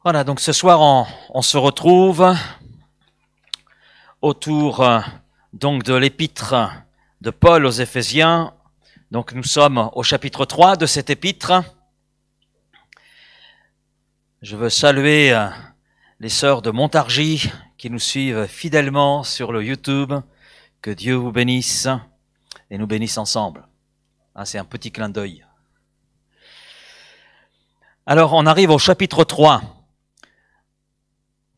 Voilà, donc ce soir, on se retrouve autour donc de l'épître de Paul aux Éphésiens. Donc nous sommes au chapitre 3 de cette épître. Je veux saluer les sœurs de Montargis qui nous suivent fidèlement sur le YouTube. Que Dieu vous bénisse et nous bénisse ensemble. C'est un petit clin d'œil. Alors on arrive au chapitre 3.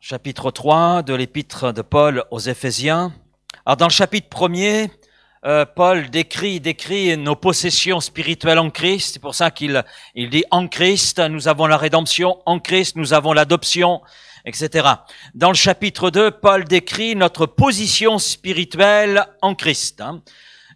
Chapitre 3 de l'épître de Paul aux Éphésiens. Alors dans le chapitre 1er, Paul décrit nos possessions spirituelles en Christ. C'est pour ça qu'il dit en Christ, nous avons la rédemption, en Christ, nous avons l'adoption, etc. Dans le chapitre 2, Paul décrit notre position spirituelle en Christ.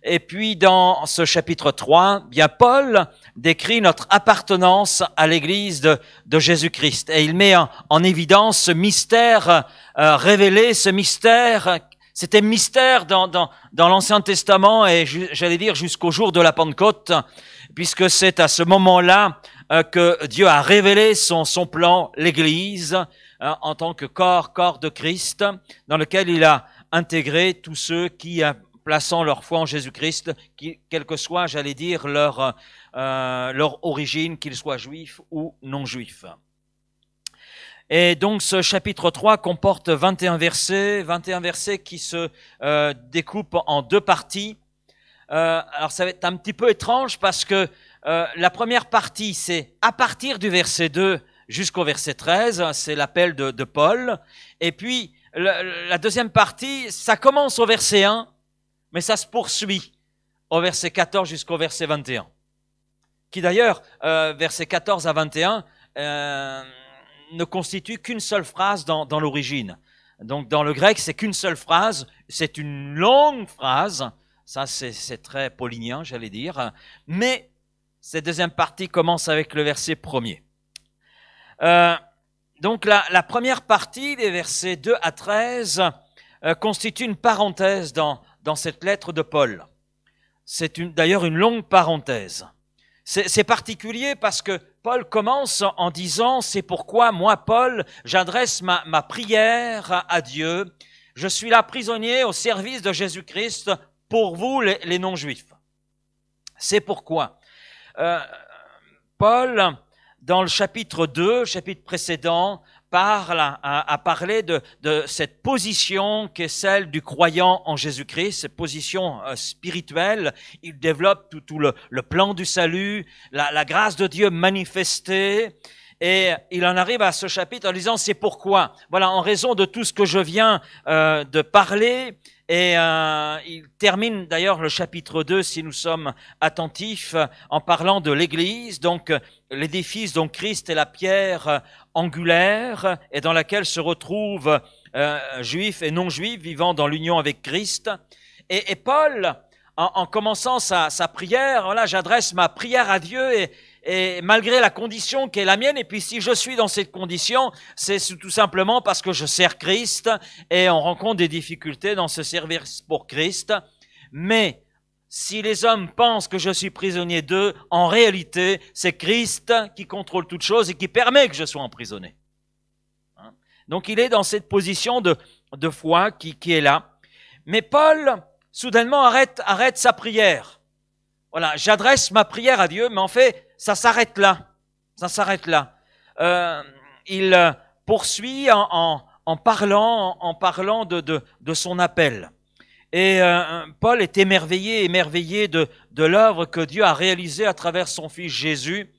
Et puis dans ce chapitre 3, bien Paul décrit notre appartenance à l'Église de Jésus-Christ. Et il met en évidence ce mystère révélé, ce mystère, c'était mystère dans l'Ancien Testament et j'allais dire jusqu'au jour de la Pentecôte, puisque c'est à ce moment-là que Dieu a révélé son plan, l'Église, en tant que corps de Christ, dans lequel il a intégré tous ceux qui plaçant leur foi en Jésus-Christ, quelle que soit, j'allais dire, leur origine, qu'ils soient juifs ou non juifs. Et donc ce chapitre 3 comporte 21 versets qui se découpent en deux parties. Alors ça va être un petit peu étrange parce que la première partie, c'est à partir du verset 2 jusqu'au verset 13, c'est l'appel de Paul. Et puis la deuxième partie, ça commence au verset 1, mais ça se poursuit au verset 14 jusqu'au verset 21. Qui d'ailleurs, verset 14 à 21, ne constitue qu'une seule phrase dans l'origine. Donc dans le grec, c'est qu'une seule phrase, c'est une longue phrase, ça c'est très paulinien, j'allais dire, mais cette deuxième partie commence avec le verset premier. Donc la première partie, des versets 2 à 13, constitue une parenthèse dans cette lettre de Paul. C'est d'ailleurs une longue parenthèse. C'est particulier parce que Paul commence en disant « C'est pourquoi moi, Paul, j'adresse ma prière à Dieu. Je suis là prisonnier au service de Jésus-Christ pour vous, les non-juifs. » C'est pourquoi Paul, dans le chapitre 2, chapitre précédent, a parlé de cette position qui est celle du croyant en Jésus-Christ, cette position spirituelle. Il développe tout le plan du salut, la grâce de Dieu manifestée, et il en arrive à ce chapitre en disant c'est pourquoi. Voilà, en raison de tout ce que je viens de parler, et il termine d'ailleurs le chapitre 2, si nous sommes attentifs, en parlant de l'Église, donc l'édifice dont Christ est la pierre angulaire et dans laquelle se retrouvent juifs et non-juifs vivant dans l'union avec Christ. Et Paul, en commençant sa prière, voilà, j'adresse ma prière à Dieu et malgré la condition qui est la mienne, et puis si je suis dans cette condition, c'est tout simplement parce que je sers Christ et on rencontre des difficultés dans ce service pour Christ. Mais si les hommes pensent que je suis prisonnier d'eux, en réalité, c'est Christ qui contrôle toute chose et qui permet que je sois emprisonné. Donc il est dans cette position de foi qui est là. Mais Paul, soudainement, arrête sa prière. Voilà, j'adresse ma prière à Dieu, mais en fait, ça s'arrête là. Ça s'arrête là. Il poursuit en parlant de son appel. Et Paul est émerveillé de l'œuvre que Dieu a réalisée à travers son Fils Jésus,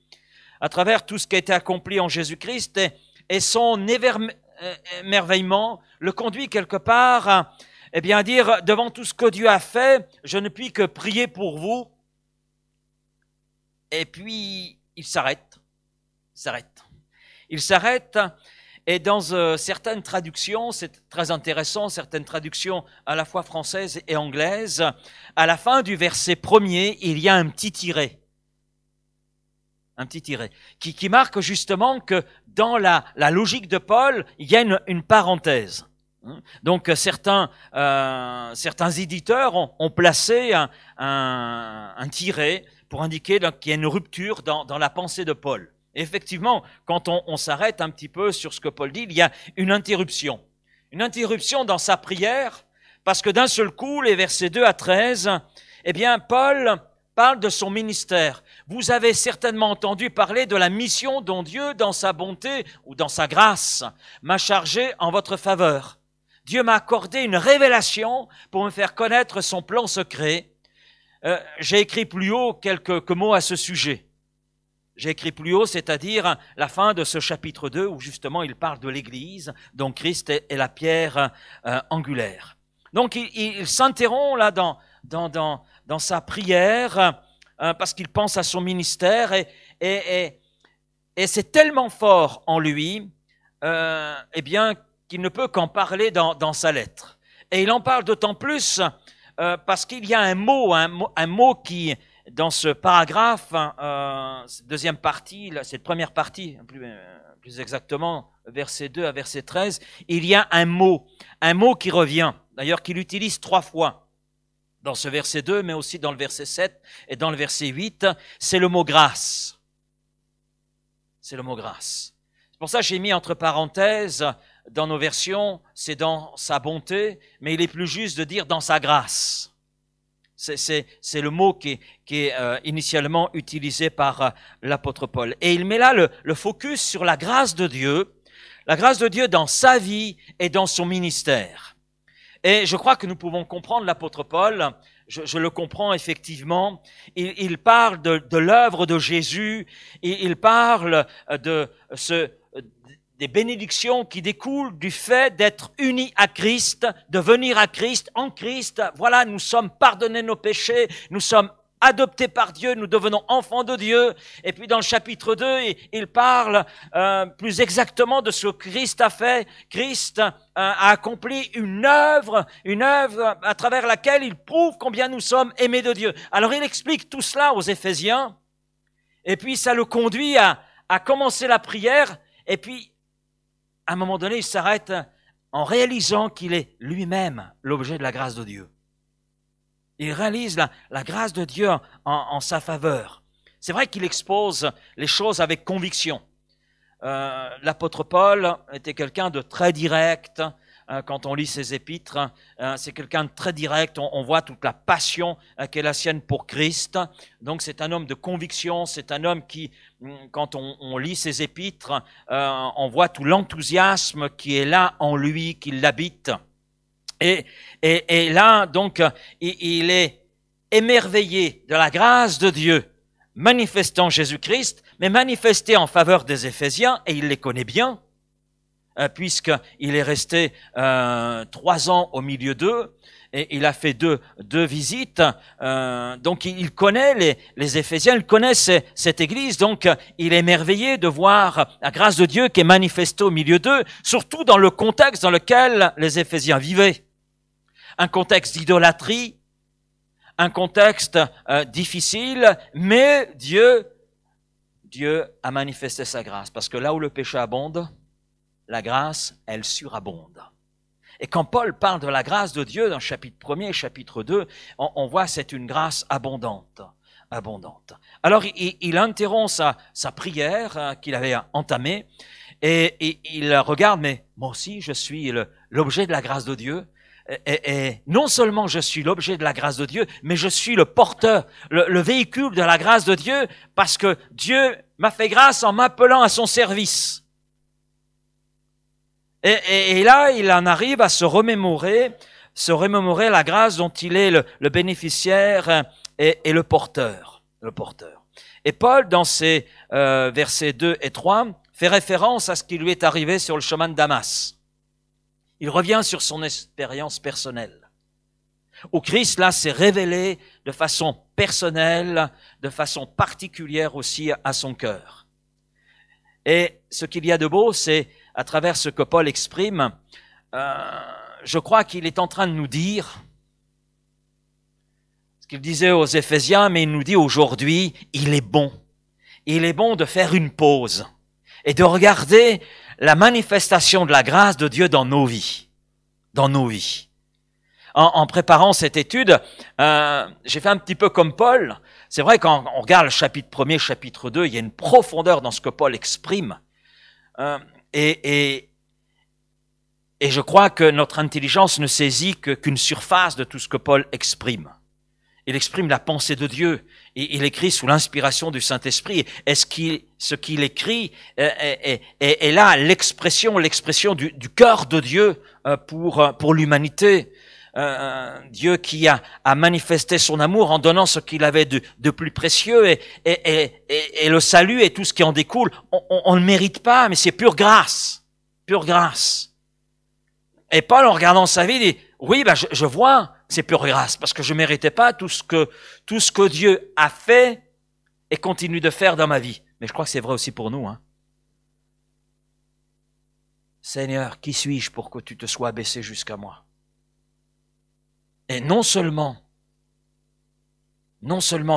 à travers tout ce qui a été accompli en Jésus-Christ, et son émerveillement le conduit quelque part à dire, devant tout ce que Dieu a fait, je ne puis que prier pour vous. Et puis, il s'arrête. Et dans certaines traductions, c'est très intéressant, certaines traductions à la fois françaises et anglaises, à la fin du verset premier, il y a un petit tiret. Qui marque justement que dans la logique de Paul, il y a une parenthèse. Donc certains éditeurs ont placé un tiret pour indiquer qu'il y a une rupture dans la pensée de Paul. Et effectivement, quand on s'arrête un petit peu sur ce que Paul dit, il y a une interruption. Une interruption dans sa prière, parce que d'un seul coup, les versets 2 à 13, eh bien, Paul parle de son ministère. Vous avez certainement entendu parler de la mission dont Dieu, dans sa bonté ou dans sa grâce, m'a chargé en votre faveur. Dieu m'a accordé une révélation pour me faire connaître son plan secret. J'ai écrit plus haut quelques mots à ce sujet. J'ai écrit plus haut, c'est-à-dire la fin de ce chapitre 2 où justement il parle de l'Église, dont Christ est la pierre angulaire. Donc il s'interrompt là dans sa prière parce qu'il pense à son ministère et c'est tellement fort en lui eh bien qu'il ne peut qu'en parler dans sa lettre. Et il en parle d'autant plus parce qu'il y a un mot qui, dans ce paragraphe, cette deuxième partie, cette première partie, plus exactement, verset 2 à verset 13, il y a un mot qui revient, d'ailleurs qu'il utilise 3 fois dans ce verset 2, mais aussi dans le verset 7 et dans le verset 8, c'est le mot grâce. C'est le mot grâce. C'est pour ça que j'ai mis entre parenthèses, dans nos versions, c'est dans sa bonté, mais il est plus juste de dire dans sa grâce. C'est le mot qui est initialement utilisé par l'apôtre Paul. Et il met là le focus sur la grâce de Dieu dans sa vie et dans son ministère. Et je crois que nous pouvons comprendre l'apôtre Paul, je le comprends effectivement, il parle de l'œuvre de Jésus, il parle des bénédictions qui découlent du fait d'être unis à Christ, de venir à Christ, en Christ. Voilà, nous sommes pardonnés nos péchés, nous sommes adoptés par Dieu, nous devenons enfants de Dieu. Et puis dans le chapitre 2, il parle plus exactement de ce que Christ a fait. Christ a accompli une œuvre à travers laquelle il prouve combien nous sommes aimés de Dieu. Alors il explique tout cela aux Éphésiens, et puis ça le conduit à commencer la prière, et puis à un moment donné, il s'arrête en réalisant qu'il est lui-même l'objet de la grâce de Dieu. Il réalise la grâce de Dieu en sa faveur. C'est vrai qu'il expose les choses avec conviction. L'apôtre Paul était quelqu'un de très direct. Quand on lit ses épîtres, c'est quelqu'un de très direct. On voit toute la passion qui est la sienne pour Christ. Donc c'est un homme de conviction. C'est un homme qui, quand on lit ses épîtres, on voit tout l'enthousiasme qui est là en lui, qui l'habite. Et là, donc, il est émerveillé de la grâce de Dieu manifestant Jésus-Christ, mais manifesté en faveur des Éphésiens, et il les connaît bien, puisqu'il est resté 3 ans au milieu d'eux, et il a fait deux visites, donc il connaît les Éphésiens, il connaît cette église, donc il est émerveillé de voir la grâce de Dieu qui est manifestée au milieu d'eux, surtout dans le contexte dans lequel les Éphésiens vivaient. Un contexte d'idolâtrie, un contexte difficile, mais Dieu a manifesté sa grâce, parce que là où le péché abonde, la grâce, elle surabonde. Et quand Paul parle de la grâce de Dieu dans le chapitre 1er et chapitre 2, on voit c'est une grâce abondante. Alors il interrompt sa prière qu'il avait entamée et il regarde, mais moi aussi je suis l'objet de la grâce de Dieu. Et non seulement je suis l'objet de la grâce de Dieu, mais je suis le porteur, le véhicule de la grâce de Dieu, parce que Dieu m'a fait grâce en m'appelant à son service. Et là, il en arrive à se remémorer la grâce dont il est le bénéficiaire et le porteur. Et Paul, dans ses versets 2 et 3, fait référence à ce qui lui est arrivé sur le chemin de Damas. Il revient sur son expérience personnelle, où Christ, là, s'est révélé de façon personnelle, de façon particulière aussi à son cœur. Et ce qu'il y a de beau, c'est, à travers ce que Paul exprime, je crois qu'il est en train de nous dire ce qu'il disait aux Éphésiens, mais il nous dit aujourd'hui, il est bon de faire une pause et de regarder la manifestation de la grâce de Dieu dans nos vies. En préparant cette étude, j'ai fait un petit peu comme Paul, c'est vrai, quand on regarde le chapitre 1er, chapitre 2, il y a une profondeur dans ce que Paul exprime. Et je crois que notre intelligence ne saisit qu'une surface de tout ce que Paul exprime. Il exprime la pensée de Dieu. Et il écrit sous l'inspiration du Saint-Esprit. Et ce qu'il écrit est là l'expression du cœur de Dieu pour l'humanité. Dieu qui a manifesté son amour en donnant ce qu'il avait de plus précieux et le salut et tout ce qui en découle. On ne le mérite pas, mais c'est pure grâce. Pure grâce. Et Paul, en regardant sa vie, dit, oui, je vois, c'est pure grâce, parce que je méritais pas tout ce que Dieu a fait et continue de faire dans ma vie. Mais je crois que c'est vrai aussi pour nous, hein. Seigneur, qui suis-je pour que tu te sois abaissé jusqu'à moi? Et non seulement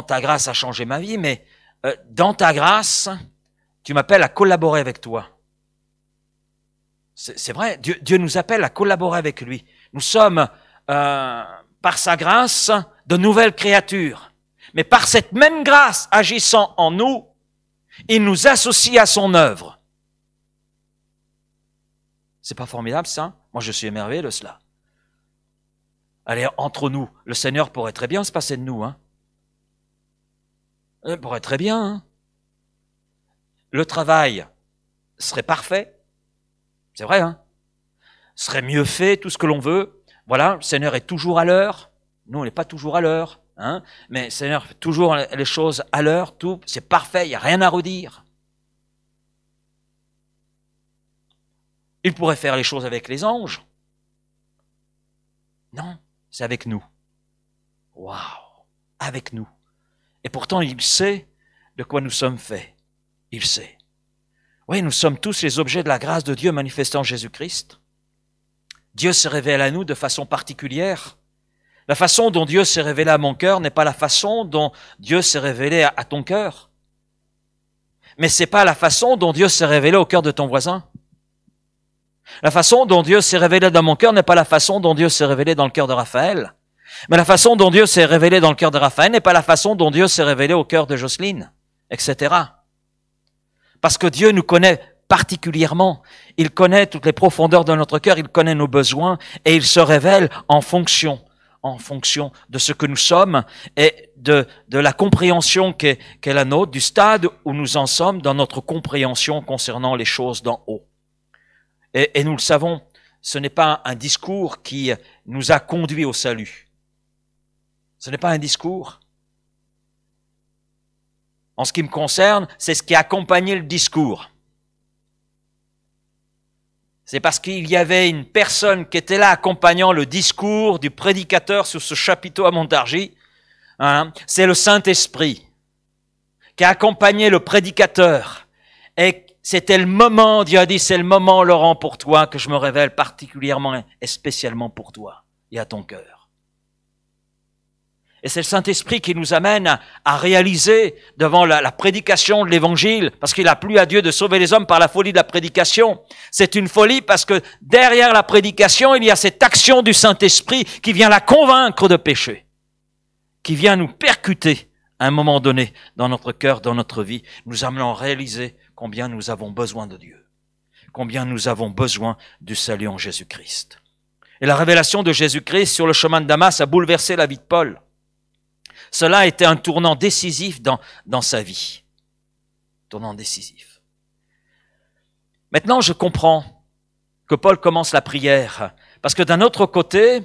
ta grâce a changé ma vie, mais dans ta grâce, tu m'appelles à collaborer avec toi. C'est vrai, Dieu nous appelle à collaborer avec lui. Nous sommes, par sa grâce, de nouvelles créatures. Mais par cette même grâce agissant en nous, il nous associe à son œuvre. C'est pas formidable ça? Moi je suis émerveillé de cela. Allez, entre nous, le Seigneur pourrait très bien se passer de nous, hein. Il pourrait très bien, hein. Le travail serait parfait. C'est vrai, hein. Serait mieux fait, tout ce que l'on veut. Voilà, le Seigneur est toujours à l'heure. Nous, on n'est pas toujours à l'heure, hein. Mais le Seigneur fait toujours les choses à l'heure, tout. C'est parfait, il n'y a rien à redire. Il pourrait faire les choses avec les anges. Non, c'est avec nous. Waouh, avec nous. Et pourtant, il sait de quoi nous sommes faits. Il sait. Oui, nous sommes tous les objets de la grâce de Dieu manifestée en Jésus-Christ. Dieu se révèle à nous de façon particulière. La façon dont Dieu s'est révélé à mon cœur n'est pas la façon dont Dieu s'est révélé à ton cœur. Mais c'est pas la façon dont Dieu s'est révélé au cœur de ton voisin. La façon dont Dieu s'est révélé dans mon cœur n'est pas la façon dont Dieu s'est révélé dans le cœur de Raphaël. Mais la façon dont Dieu s'est révélé dans le cœur de Raphaël n'est pas la façon dont Dieu s'est révélé au cœur de Jocelyne, etc. Parce que Dieu nous connaît particulièrement. Il connaît toutes les profondeurs de notre cœur, il connaît nos besoins et il se révèle en fonction de ce que nous sommes et de la compréhension qu'est la nôtre, du stade où nous en sommes dans notre compréhension concernant les choses d'en haut. Et nous le savons, ce n'est pas un discours qui nous a conduits au salut. Ce n'est pas un discours. En ce qui me concerne, c'est ce qui a accompagné le discours. C'est parce qu'il y avait une personne qui était là accompagnant le discours du prédicateur sur ce chapiteau à Montargis. Hein, c'est le Saint-Esprit qui a accompagné le prédicateur. Et c'était le moment, Dieu a dit, c'est le moment, Laurent, pour toi, que je me révèle particulièrement et spécialement pour toi et à ton cœur. Et c'est le Saint-Esprit qui nous amène à réaliser devant la prédication de l'Évangile, parce qu'il a plu à Dieu de sauver les hommes par la folie de la prédication. C'est une folie parce que derrière la prédication, il y a cette action du Saint-Esprit qui vient la convaincre de péché, qui vient nous percuter à un moment donné dans notre cœur, dans notre vie, nous amenant à réaliser combien nous avons besoin de Dieu, combien nous avons besoin du salut en Jésus-Christ. Et la révélation de Jésus-Christ sur le chemin de Damas a bouleversé la vie de Paul. Cela a été un tournant décisif dans sa vie. Tournant décisif. Maintenant, je comprends que Paul commence la prière, parce que d'un autre côté,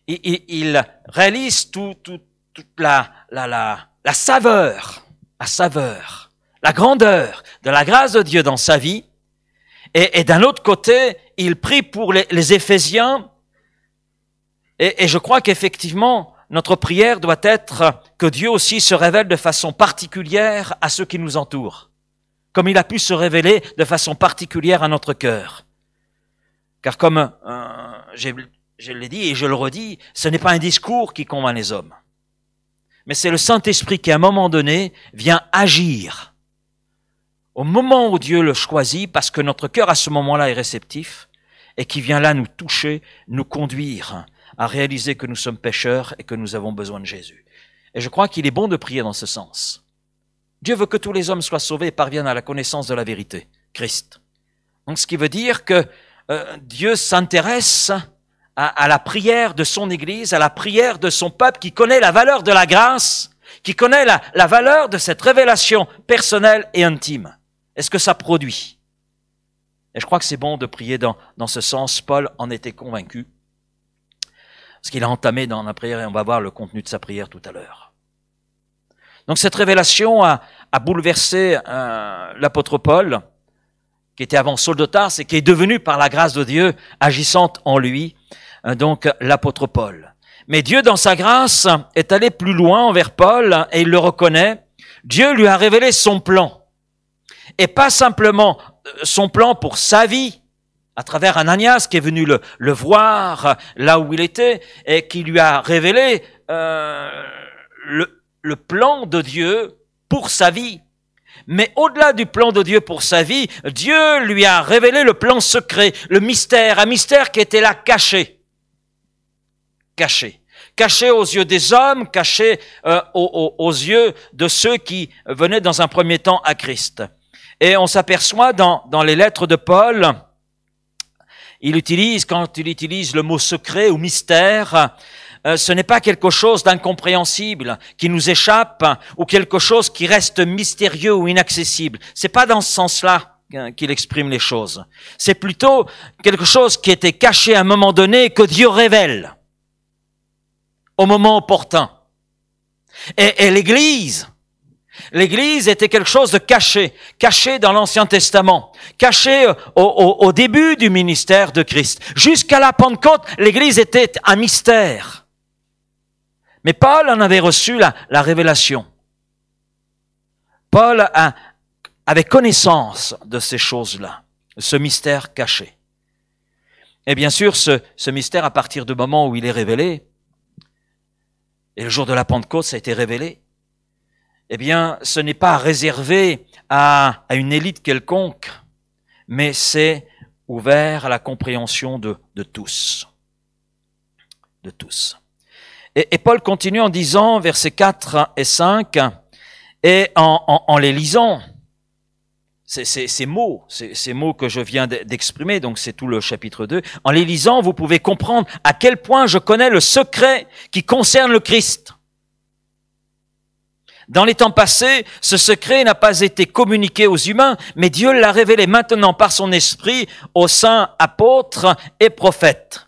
il réalise toute la saveur, la grandeur de la grâce de Dieu dans sa vie, et d'un autre côté, il prie pour les Éphésiens, et je crois qu'effectivement, notre prière doit être que Dieu aussi se révèle de façon particulière à ceux qui nous entourent, comme il a pu se révéler de façon particulière à notre cœur. Car comme je l'ai dit et je le redis, ce n'est pas un discours qui convainc les hommes, mais c'est le Saint-Esprit qui, à un moment donné, vient agir. Au moment où Dieu le choisit, parce que notre cœur à ce moment-là est réceptif, et qui vient là nous toucher, nous conduire à réaliser que nous sommes pécheurs et que nous avons besoin de Jésus. Et je crois qu'il est bon de prier dans ce sens. Dieu veut que tous les hommes soient sauvés et parviennent à la connaissance de la vérité, Christ. Donc ce qui veut dire que Dieu s'intéresse à la prière de son Église, à la prière de son peuple qui connaît la valeur de la grâce, qui connaît la valeur de cette révélation personnelle et intime. Est-ce que ça produit? Et je crois que c'est bon de prier dans ce sens. Paul en était convaincu. Parce qu'il a entamé dans la prière, et on va voir le contenu de sa prière tout à l'heure. Donc cette révélation a bouleversé l'apôtre Paul, qui était avant Saul de Tarse et qui est devenu par la grâce de Dieu, agissante en lui, donc l'apôtre Paul. Mais Dieu, dans sa grâce, est allé plus loin envers Paul, et il le reconnaît. Dieu lui a révélé son plan. Et pas simplement son plan pour sa vie, à travers Ananias qui est venu le voir là où il était, et qui lui a révélé le plan de Dieu pour sa vie. Mais au-delà du plan de Dieu pour sa vie, Dieu lui a révélé le plan secret, le mystère, un mystère qui était là caché. Caché. Caché aux yeux des hommes, caché aux yeux de ceux qui venaient dans un premier temps à Christ. Et on s'aperçoit dans les lettres de Paul, quand il utilise le mot secret ou mystère, ce n'est pas quelque chose d'incompréhensible qui nous échappe ou quelque chose qui reste mystérieux ou inaccessible. C'est pas dans ce sens-là qu'il exprime les choses. C'est plutôt quelque chose qui était caché à un moment donné que Dieu révèle au moment opportun. Et l'Église était quelque chose de caché dans l'Ancien Testament, caché au début du ministère de Christ. Jusqu'à la Pentecôte, l'Église était un mystère. Mais Paul en avait reçu la révélation. Paul avait connaissance de ces choses-là, ce mystère caché. Et bien sûr, ce mystère, à partir du moment où il est révélé, et le jour de la Pentecôte, ça a été révélé, eh bien, ce n'est pas réservé à une élite quelconque, mais c'est ouvert à la compréhension de tous. De tous. Et Paul continue en disant, versets 4 et 5, et en les lisant, ces mots que je viens d'exprimer, donc c'est tout le chapitre 2, en les lisant, vous pouvez comprendre à quel point je connais le secret qui concerne le Christ. Dans les temps passés, ce secret n'a pas été communiqué aux humains, mais Dieu l'a révélé maintenant par son esprit aux saints apôtres et prophètes.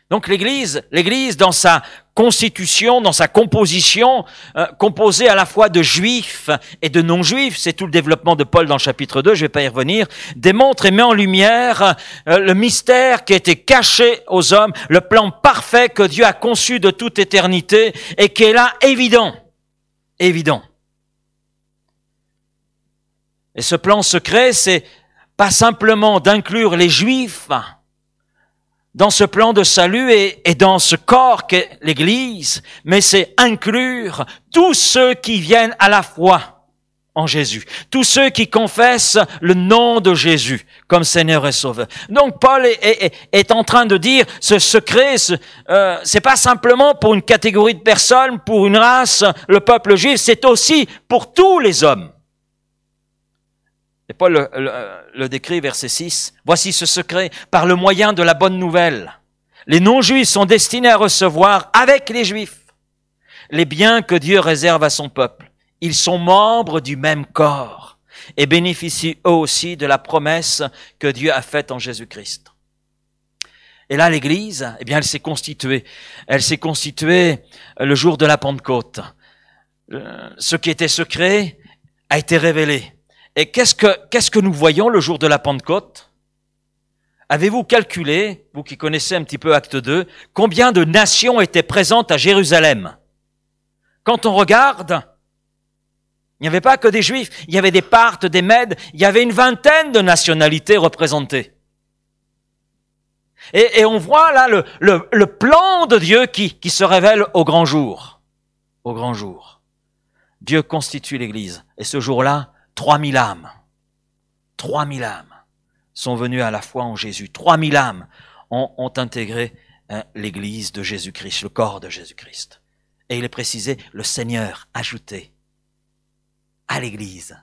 Donc l'Église dans sa constitution, dans sa composition, composée à la fois de juifs et de non-juifs, c'est tout le développement de Paul dans le chapitre 2, je vais pas y revenir, démontre et met en lumière le mystère qui a été caché aux hommes, le plan parfait que Dieu a conçu de toute éternité et qui est là évident. Et ce plan secret, c'est pas simplement d'inclure les Juifs dans ce plan de salut et dans ce corps qu'est l'Église, mais c'est inclure tous ceux qui viennent à la foi en Jésus, tous ceux qui confessent le nom de Jésus comme Seigneur et Sauveur. Donc Paul est en train de dire, ce secret, c'est pas simplement pour une catégorie de personnes, pour une race, le peuple juif, c'est aussi pour tous les hommes. Et Paul le décrit, verset 6. « Voici ce secret, par le moyen de la bonne nouvelle. Les non-juifs sont destinés à recevoir, avec les juifs, les biens que Dieu réserve à son peuple. Ils sont membres du même corps et bénéficient eux aussi de la promesse que Dieu a faite en Jésus-Christ. » Et là, l'Église, eh bien, elle s'est constituée. Elle s'est constituée le jour de la Pentecôte. Ce qui était secret a été révélé. Et qu'est-ce que nous voyons le jour de la Pentecôte? Avez-vous calculé, vous qui connaissez un petit peu Acte 2, combien de nations étaient présentes à Jérusalem? Quand on regarde, il n'y avait pas que des Juifs, il y avait des Parthes, des Mèdes, il y avait une vingtaine de nationalités représentées. Et on voit là le plan de Dieu qui se révèle au grand jour. Au grand jour. Dieu constitue l'Église. Et ce jour-là, 3000 âmes sont venues à la foi en Jésus. 3000 âmes ont intégré l'Église de Jésus-Christ, le corps de Jésus-Christ. Et il est précisé, le Seigneur ajoutait à l'Église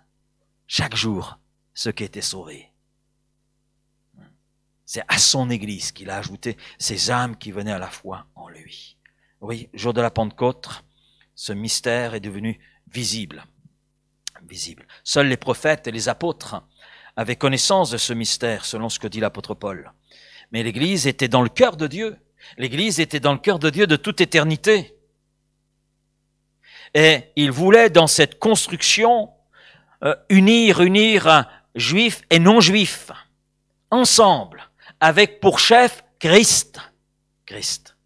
chaque jour ceux qui étaient sauvés. C'est à son Église qu'il a ajouté ces âmes qui venaient à la foi en lui. Oui, jour de la Pentecôte, ce mystère est devenu visible. Visible. Seuls les prophètes et les apôtres avaient connaissance de ce mystère, selon ce que dit l'apôtre Paul. Mais l'Église était dans le cœur de Dieu. L'Église était dans le cœur de Dieu de toute éternité. Et il voulait, dans cette construction, unir juifs et non-juifs, ensemble, avec pour chef Christ. Christ.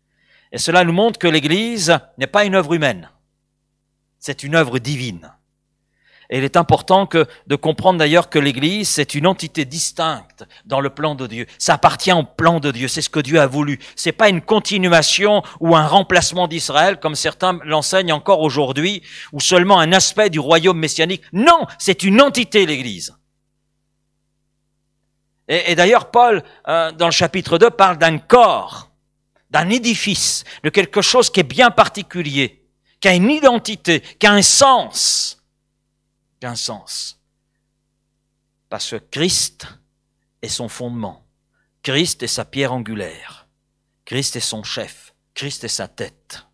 Et cela nous montre que l'Église n'est pas une œuvre humaine, c'est une œuvre divine. Et il est important de comprendre d'ailleurs que l'Église, c'est une entité distincte dans le plan de Dieu. Ça appartient au plan de Dieu, c'est ce que Dieu a voulu. C'est pas une continuation ou un remplacement d'Israël, comme certains l'enseignent encore aujourd'hui, ou seulement un aspect du royaume messianique. Non, c'est une entité, l'Église. Et d'ailleurs, Paul, dans le chapitre 2, parle d'un corps, d'un édifice, de quelque chose qui est bien particulier, qui a une identité, qui a un sens. Parce que Christ est son fondement. Christ est sa pierre angulaire. Christ est son chef. Christ est sa tête.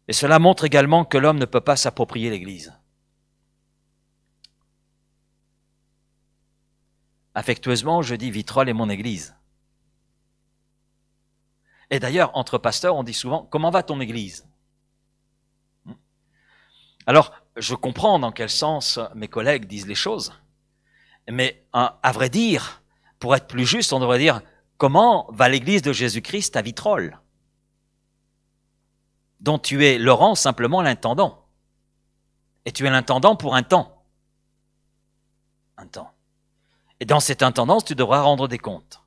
Et cela montre également que l'homme ne peut pas s'approprier l'Église. Affectueusement, je dis Vitrolles est mon Église. Et d'ailleurs, entre pasteurs, on dit souvent, comment va ton Église? Alors, je comprends dans quel sens mes collègues disent les choses, mais à vrai dire, pour être plus juste, on devrait dire, comment va l'Église de Jésus-Christ à Vitrolles, dont tu es, Laurent, simplement l'intendant. Et tu es l'intendant pour un temps. Un temps. Et dans cette intendance, tu devras rendre des comptes.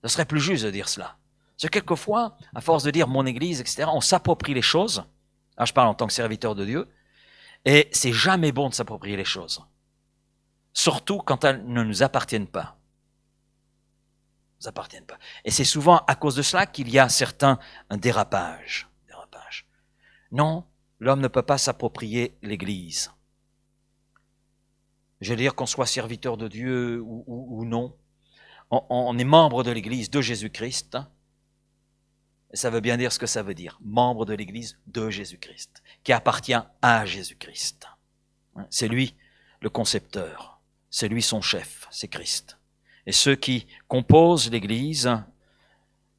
Ce serait plus juste de dire cela. Parce que quelquefois, à force de dire mon Église, etc., on s'approprie les choses. Alors je parle en tant que serviteur de Dieu. Et c'est jamais bon de s'approprier les choses. Surtout quand elles ne nous appartiennent pas. Nous appartiennent pas. Et c'est souvent à cause de cela qu'il y a certains dérapages. Non, l'homme ne peut pas s'approprier l'Église. Je veux dire qu'on soit serviteur de Dieu ou non. On est membre de l'Église de Jésus-Christ. Et ça veut bien dire ce que ça veut dire. Membre de l'Église de Jésus-Christ, qui appartient à Jésus-Christ. C'est lui le concepteur. C'est lui son chef, c'est Christ. Et ceux qui composent l'Église,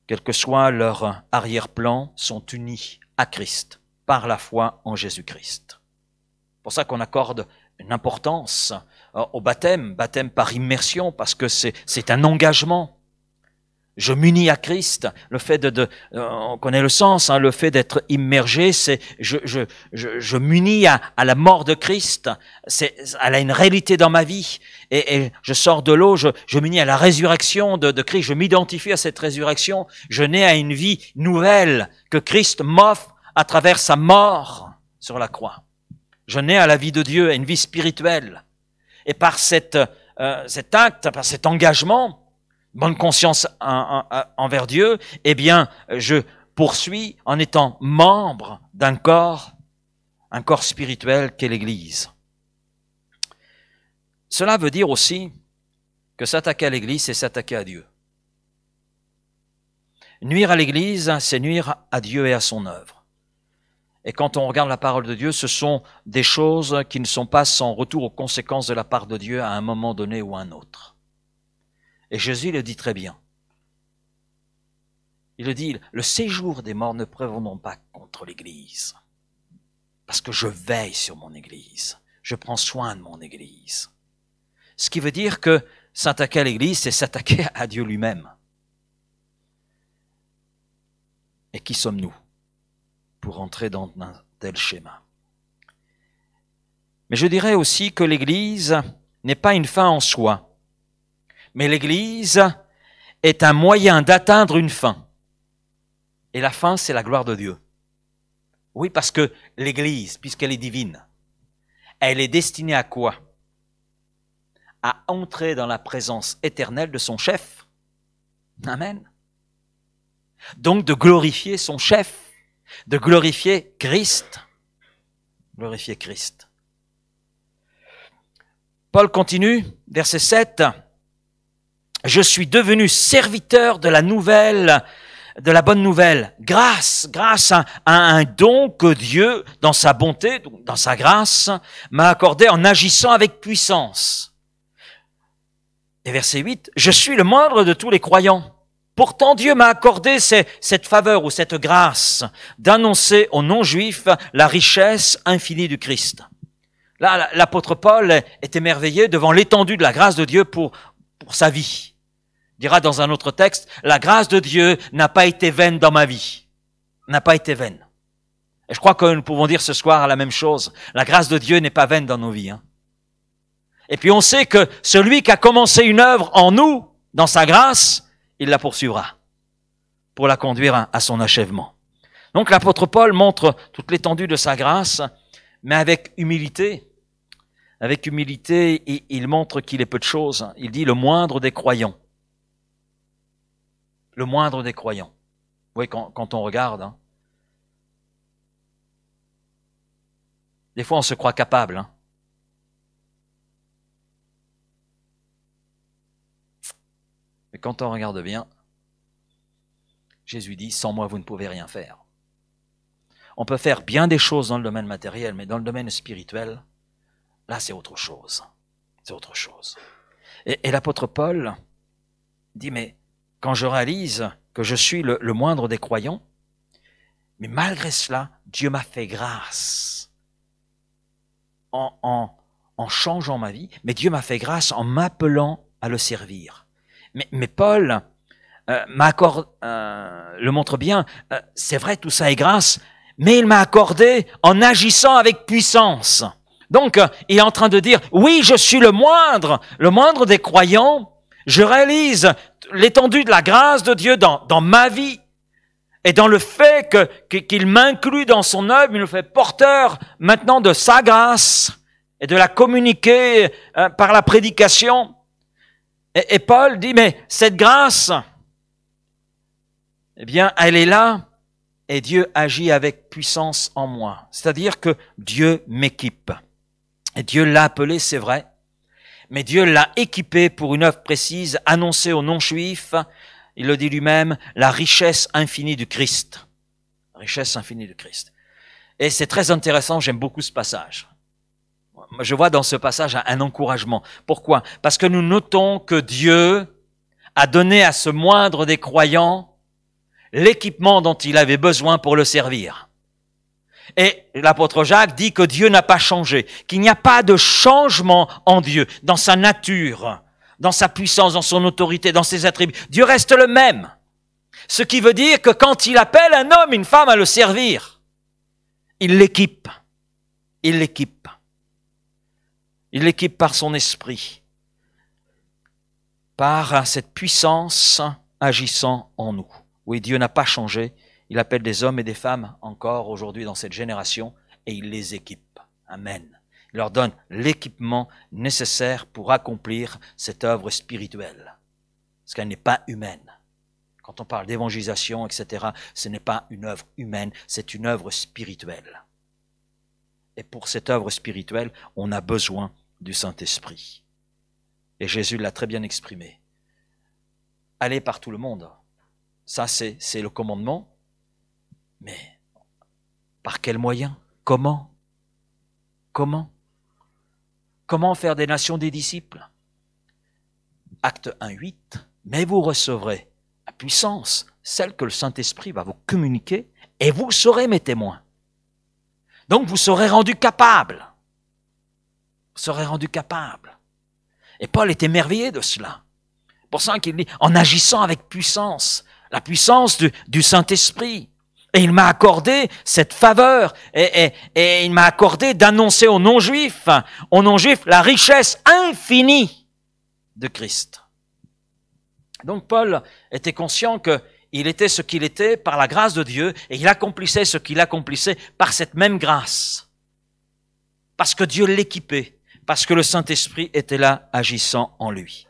quel que soit leur arrière-plan, sont unis à Christ par la foi en Jésus-Christ. C'est pour ça qu'on accorde une importance au baptême par immersion, parce que c'est un engagement. Je m'unis à Christ. Le fait on connaît le sens, hein, le fait d'être immergé, c'est je m'unis à la mort de Christ. Elle a une réalité dans ma vie. Et je sors de l'eau, je m'unis à la résurrection de Christ. Je m'identifie à cette résurrection. Je nais à une vie nouvelle que Christ m'offre à travers sa mort sur la croix. Je nais à la vie de Dieu, à une vie spirituelle. Et par cet acte, par cet engagement, bonne conscience envers Dieu, eh bien, je poursuis en étant membre d'un corps, un corps spirituel qu'est l'Église. Cela veut dire aussi que s'attaquer à l'Église, c'est s'attaquer à Dieu. Nuire à l'Église, c'est nuire à Dieu et à son œuvre. Et quand on regarde la parole de Dieu, ce sont des choses qui ne sont pas sans retour aux conséquences de la part de Dieu à un moment donné ou à un autre. Et Jésus le dit très bien. Il le dit, le séjour des morts ne prévaut pas contre l'Église. Parce que je veille sur mon Église. Je prends soin de mon Église. Ce qui veut dire que s'attaquer à l'Église, c'est s'attaquer à Dieu lui-même. Et qui sommes-nous pour entrer dans un tel schéma? Mais je dirais aussi que l'Église n'est pas une fin en soi. Mais l'Église est un moyen d'atteindre une fin. Et la fin, c'est la gloire de Dieu. Oui, parce que l'Église, puisqu'elle est divine, elle est destinée à quoi? À entrer dans la présence éternelle de son chef. Amen. Donc de glorifier son chef, de glorifier Christ. Glorifier Christ. Paul continue, verset 7. Je suis devenu serviteur de la bonne nouvelle, grâce à un don que Dieu, dans sa bonté, dans sa grâce, m'a accordé en agissant avec puissance. Et verset 8, je suis le moindre de tous les croyants. Pourtant, Dieu m'a accordé cette faveur ou cette grâce d'annoncer aux non-juifs la richesse infinie du Christ. Là, l'apôtre Paul est émerveillé devant l'étendue de la grâce de Dieu pour sa vie. Il dira dans un autre texte, la grâce de Dieu n'a pas été vaine dans ma vie. N'a pas été vaine. Et je crois que nous pouvons dire ce soir la même chose. La grâce de Dieu n'est pas vaine dans nos vies. Et puis on sait que celui qui a commencé une œuvre en nous, dans sa grâce, il la poursuivra pour la conduire à son achèvement. Donc l'apôtre Paul montre toute l'étendue de sa grâce, mais avec humilité. Avec humilité, il montre qu'il est peu de choses. Il dit le moindre des croyants. Le moindre des croyants. Vous voyez, quand on regarde, des fois on se croit capable. Mais quand on regarde bien, Jésus dit, sans moi vous ne pouvez rien faire. On peut faire bien des choses dans le domaine matériel, mais dans le domaine spirituel, là c'est autre chose. C'est autre chose. Et l'apôtre Paul dit, mais quand je réalise que je suis le moindre des croyants, mais malgré cela, Dieu m'a fait grâce en changeant ma vie, mais Dieu m'a fait grâce en m'appelant à le servir. Mais Paul le montre bien, c'est vrai, tout ça est grâce, mais il m'a accordé en agissant avec puissance. Donc, il est en train de dire, oui, je suis le moindre des croyants, je réalise l'étendue de la grâce de Dieu dans ma vie, et dans le fait qu'il m'inclut dans son œuvre, il me fait porteur maintenant de sa grâce, et de la communiquer par la prédication. Et Paul dit, mais cette grâce, eh bien, elle est là, et Dieu agit avec puissance en moi. C'est-à-dire que Dieu m'équipe. Et Dieu l'a appelé, c'est vrai, mais Dieu l'a équipé pour une œuvre précise, annoncée aux non-juifs, il le dit lui-même, la richesse infinie du Christ. La richesse infinie du Christ. Et c'est très intéressant, j'aime beaucoup ce passage. Je vois dans ce passage un encouragement. Pourquoi? Parce que nous notons que Dieu a donné à ce moindre des croyants l'équipement dont il avait besoin pour le servir. Et l'apôtre Jacques dit que Dieu n'a pas changé, qu'il n'y a pas de changement en Dieu, dans sa nature, dans sa puissance, dans son autorité, dans ses attributs. Dieu reste le même. Ce qui veut dire que quand il appelle un homme, une femme à le servir, il l'équipe. Il l'équipe. Il l'équipe par son esprit, par cette puissance agissant en nous. Oui, Dieu n'a pas changé. Il appelle des hommes et des femmes encore aujourd'hui dans cette génération et il les équipe. Amen. Il leur donne l'équipement nécessaire pour accomplir cette œuvre spirituelle. Parce qu'elle n'est pas humaine. Quand on parle d'évangélisation, etc., ce n'est pas une œuvre humaine, c'est une œuvre spirituelle. Et pour cette œuvre spirituelle, on a besoin du Saint-Esprit. Et Jésus l'a très bien exprimé. Allez par tout le monde. Ça, c'est le commandement. Mais par quels moyens? Comment? Comment faire des nations des disciples? Acte 1:8. Mais vous recevrez la puissance, celle que le Saint-Esprit va vous communiquer, et vous serez mes témoins. Donc vous serez rendus capables. Vous serez rendus capables. Et Paul est émerveillé de cela. Pour ça qu'il dit, en agissant avec puissance, la puissance du Saint-Esprit. Et il m'a accordé cette faveur, et il m'a accordé d'annoncer aux non-juifs, la richesse infinie de Christ. Donc Paul était conscient qu'il était ce qu'il était par la grâce de Dieu, et il accomplissait ce qu'il accomplissait par cette même grâce. Parce que Dieu l'équipait, parce que le Saint-Esprit était là agissant en lui.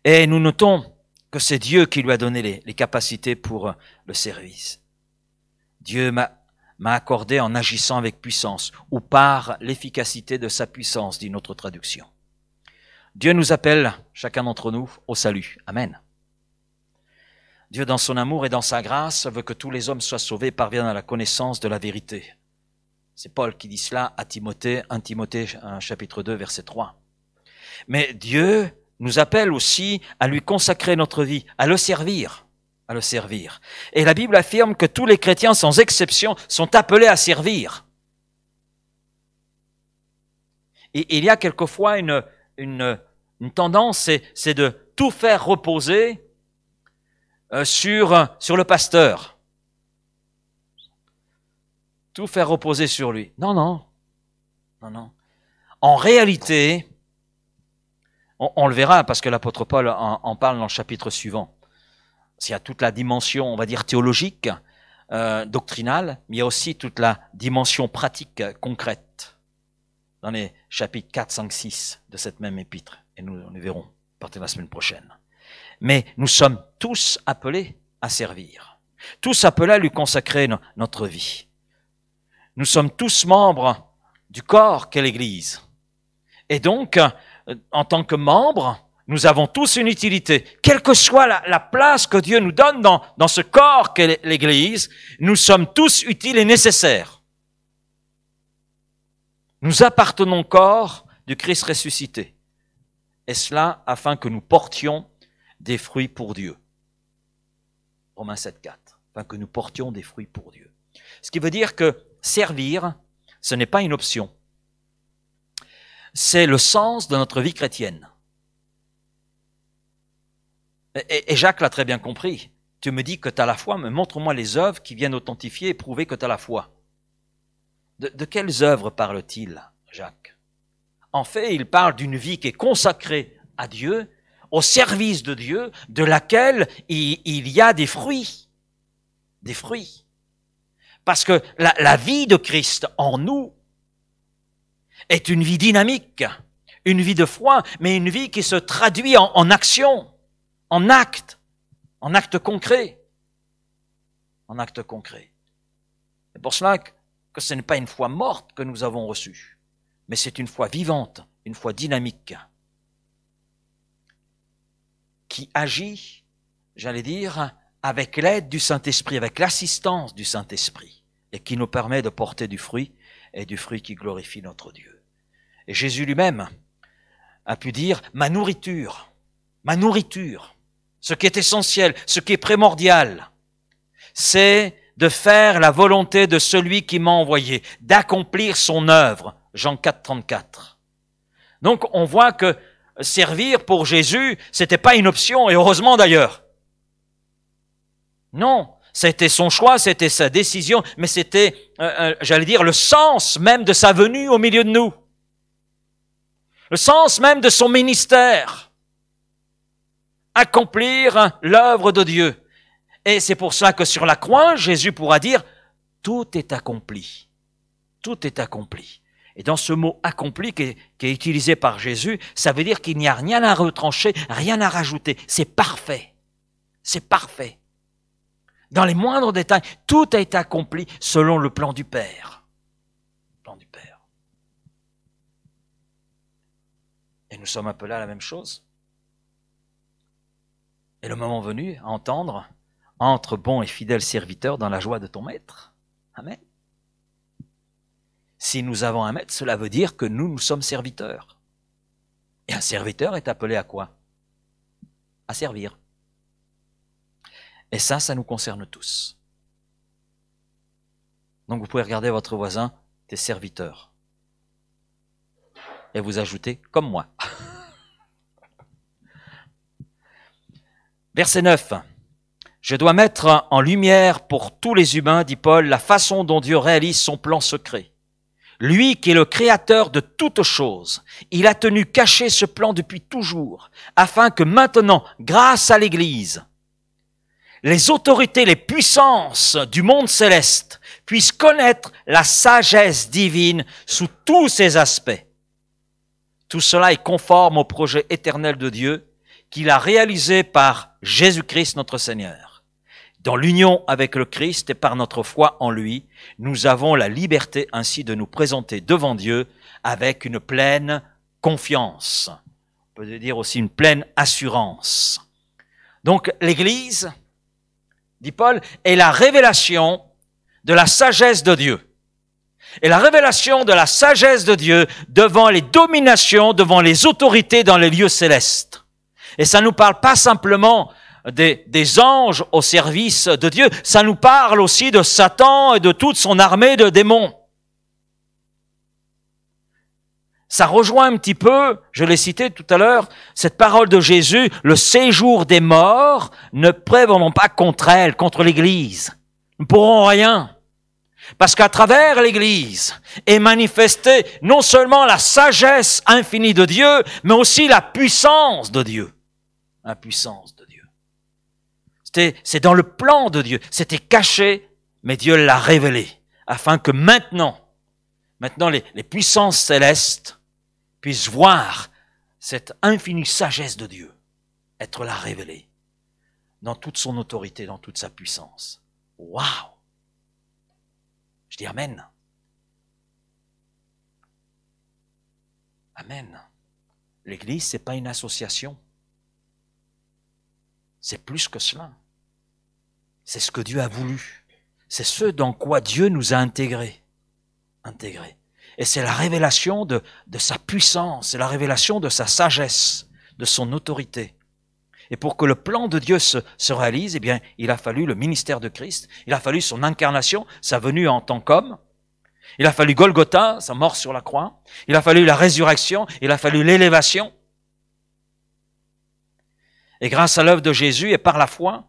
Et nous notons que c'est Dieu qui lui a donné les capacités pour le service. Dieu m'a accordé en agissant avec puissance, ou par l'efficacité de sa puissance, dit notre traduction. Dieu nous appelle, chacun d'entre nous, au salut. Amen. Dieu, dans son amour et dans sa grâce, veut que tous les hommes soient sauvés et parviennent à la connaissance de la vérité. C'est Paul qui dit cela à Timothée, 1 Timothée chapitre 2, verset 3. Mais Dieu nous appelle aussi à lui consacrer notre vie, à le servir. À le servir. Et la Bible affirme que tous les chrétiens, sans exception, sont appelés à servir. Et il y a quelquefois une tendance, c'est de tout faire reposer sur le pasteur. Tout faire reposer sur lui. Non. En réalité, on le verra parce que l'apôtre Paul en parle dans le chapitre suivant. Il y a toute la dimension, on va dire, théologique, doctrinale, mais il y a aussi toute la dimension pratique, concrète, dans les chapitres 4, 5, 6 de cette même épître. Et nous les verrons à partir de la semaine prochaine. Mais nous sommes tous appelés à servir, tous appelés à lui consacrer notre vie. Nous sommes tous membres du corps qu'est l'Église. Et donc, en tant que membres, nous avons tous une utilité. Quelle que soit la place que Dieu nous donne dans ce corps qu'est l'Église, nous sommes tous utiles et nécessaires. Nous appartenons au corps du Christ ressuscité. Et cela afin que nous portions des fruits pour Dieu. Romains 7, 4. Afin que nous portions des fruits pour Dieu. Ce qui veut dire que servir, ce n'est pas une option. C'est le sens de notre vie chrétienne. Et Jacques l'a très bien compris. Tu me dis que tu as la foi, mais montre-moi les œuvres qui viennent authentifier et prouver que tu as la foi. De quelles œuvres parle-t-il, Jacques? En fait, il parle d'une vie qui est consacrée à Dieu, au service de Dieu, de laquelle il y a des fruits. Des fruits. Parce que la vie de Christ en nous est une vie dynamique, une vie de foi, mais une vie qui se traduit en action. En acte concret. En acte concret. C'est pour cela que ce n'est pas une foi morte que nous avons reçue, mais c'est une foi vivante, une foi dynamique, qui agit, j'allais dire, avec l'aide du Saint-Esprit, avec l'assistance du Saint-Esprit, et qui nous permet de porter du fruit, et du fruit qui glorifie notre Dieu. Et Jésus lui-même a pu dire, ma nourriture, ce qui est essentiel, ce qui est primordial, c'est de faire la volonté de celui qui m'a envoyé, d'accomplir son œuvre. Jean 4, 34. Donc on voit que servir pour Jésus, c'était pas une option, et heureusement d'ailleurs. Non, c'était son choix, c'était sa décision, mais c'était, j'allais dire, le sens même de sa venue au milieu de nous. Le sens même de son ministère. Accomplir l'œuvre de Dieu. Et c'est pour cela que sur la croix, Jésus pourra dire, tout est accompli. Tout est accompli. Et dans ce mot accompli qui est utilisé par Jésus, ça veut dire qu'il n'y a rien à retrancher, rien à rajouter. C'est parfait. C'est parfait. Dans les moindres détails, tout a été accompli selon le plan du Père. Le plan du Père. Et nous sommes appelés à la même chose. Et le moment venu, à entendre, entre bon et fidèle serviteur dans la joie de ton maître. Amen. Si nous avons un maître, cela veut dire que nous sommes serviteurs. Et un serviteur est appelé à quoi? À servir. Et ça nous concerne tous. Donc vous pouvez regarder votre voisin, t'es serviteur. Et vous ajoutez, comme moi. Verset 9. Je dois mettre en lumière pour tous les humains, dit Paul, la façon dont Dieu réalise son plan secret. Lui qui est le créateur de toutes choses, il a tenu caché ce plan depuis toujours, afin que maintenant, grâce à l'Église, les autorités, les puissances du monde céleste puissent connaître la sagesse divine sous tous ses aspects. Tout cela est conforme au projet éternel de Dieu, qu'il a réalisé par Jésus-Christ notre Seigneur. Dans l'union avec le Christ et par notre foi en lui, nous avons la liberté ainsi de nous présenter devant Dieu avec une pleine confiance. On peut dire aussi une pleine assurance. Donc l'Église, dit Paul, est la révélation de la sagesse de Dieu. Et la révélation de la sagesse de Dieu devant les dominations, devant les autorités dans les lieux célestes. Et ça nous parle pas simplement des anges au service de Dieu, ça nous parle aussi de Satan et de toute son armée de démons. Ça rejoint un petit peu, je l'ai cité tout à l'heure, cette parole de Jésus, le séjour des morts ne prévalant pas contre elle, contre l'Église. Nous ne pourrons rien. Parce qu'à travers l'Église est manifestée non seulement la sagesse infinie de Dieu, mais aussi la puissance de Dieu. La puissance de Dieu. C'est dans le plan de Dieu. C'était caché, mais Dieu l'a révélé. Afin que maintenant les puissances célestes puissent voir cette infinie sagesse de Dieu être là révélée dans toute son autorité, dans toute sa puissance. Waouh! Je dis Amen. Amen. L'Église, c'est pas une association. C'est plus que cela. C'est ce que Dieu a voulu. C'est ce dans quoi Dieu nous a intégrés. Et c'est la révélation de sa puissance, c'est la révélation de sa sagesse, de son autorité. Et pour que le plan de Dieu se réalise, eh bien, il a fallu le ministère de Christ, il a fallu son incarnation, sa venue en tant qu'homme, il a fallu Golgotha, sa mort sur la croix, il a fallu la résurrection, il a fallu l'élévation. Et grâce à l'œuvre de Jésus et par la foi,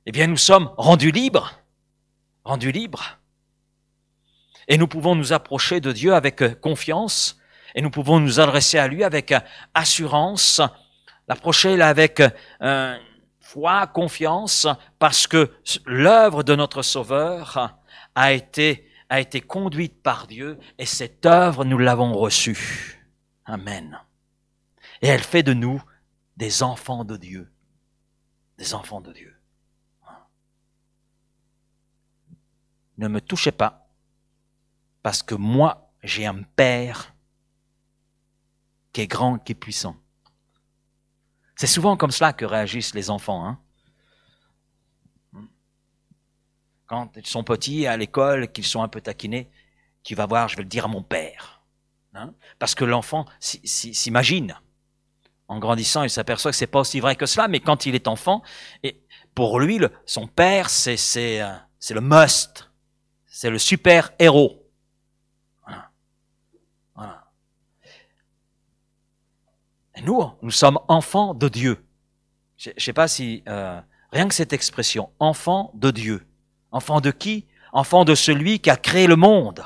eh bien, nous sommes rendus libres. Et nous pouvons nous approcher de Dieu avec confiance, et nous pouvons nous adresser à lui avec assurance, l'approcher là avec foi, confiance, parce que l'œuvre de notre Sauveur a été conduite par Dieu, et cette œuvre, nous l'avons reçue. Amen. Et elle fait de nous des enfants de Dieu. Des enfants de Dieu. Ne me touchez pas, parce que moi, j'ai un Père qui est grand, qui est puissant. C'est souvent comme cela que réagissent les enfants. Hein? Quand ils sont petits, à l'école, qu'ils sont un peu taquinés, tu vas voir, je vais le dire à mon père. Hein? Parce que l'enfant s'imagine. En grandissant, il s'aperçoit que c'est pas aussi vrai que cela, mais quand il est enfant, et pour lui, son père, c'est le must. C'est le super-héros. Voilà. Et nous sommes enfants de Dieu. Je ne sais pas si, rien que cette expression, enfant de Dieu. Enfant de qui? Enfant de celui qui a créé le monde,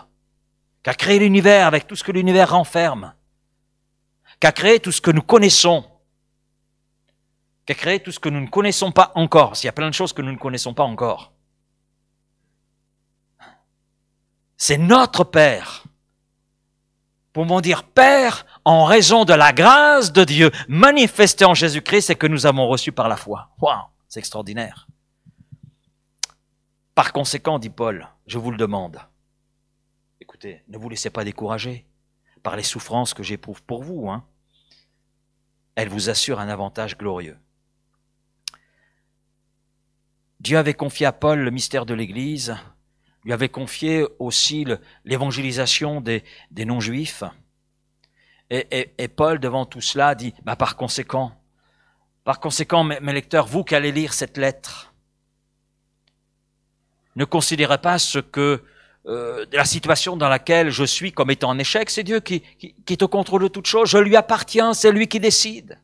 qui a créé l'univers avec tout ce que l'univers renferme, qui a créé tout ce que nous connaissons, qui a créé tout ce que nous ne connaissons pas encore, parce qu'il y a plein de choses que nous ne connaissons pas encore. C'est notre Père. Pouvons dire Père en raison de la grâce de Dieu manifestée en Jésus-Christ et que nous avons reçue par la foi. Waouh, c'est extraordinaire. Par conséquent, dit Paul, je vous le demande, écoutez, ne vous laissez pas décourager par les souffrances que j'éprouve pour vous. Hein. Elles vous assurent un avantage glorieux. Dieu avait confié à Paul le mystère de l'Église, lui avait confié aussi l'évangélisation des non-juifs. Et Paul, devant tout cela, dit, par conséquent, mes lecteurs, vous qui allez lire cette lettre, ne considérez pas ce que la situation dans laquelle je suis comme étant en échec, c'est Dieu qui est au contrôle de toutes choses, je lui appartiens, c'est lui qui décide.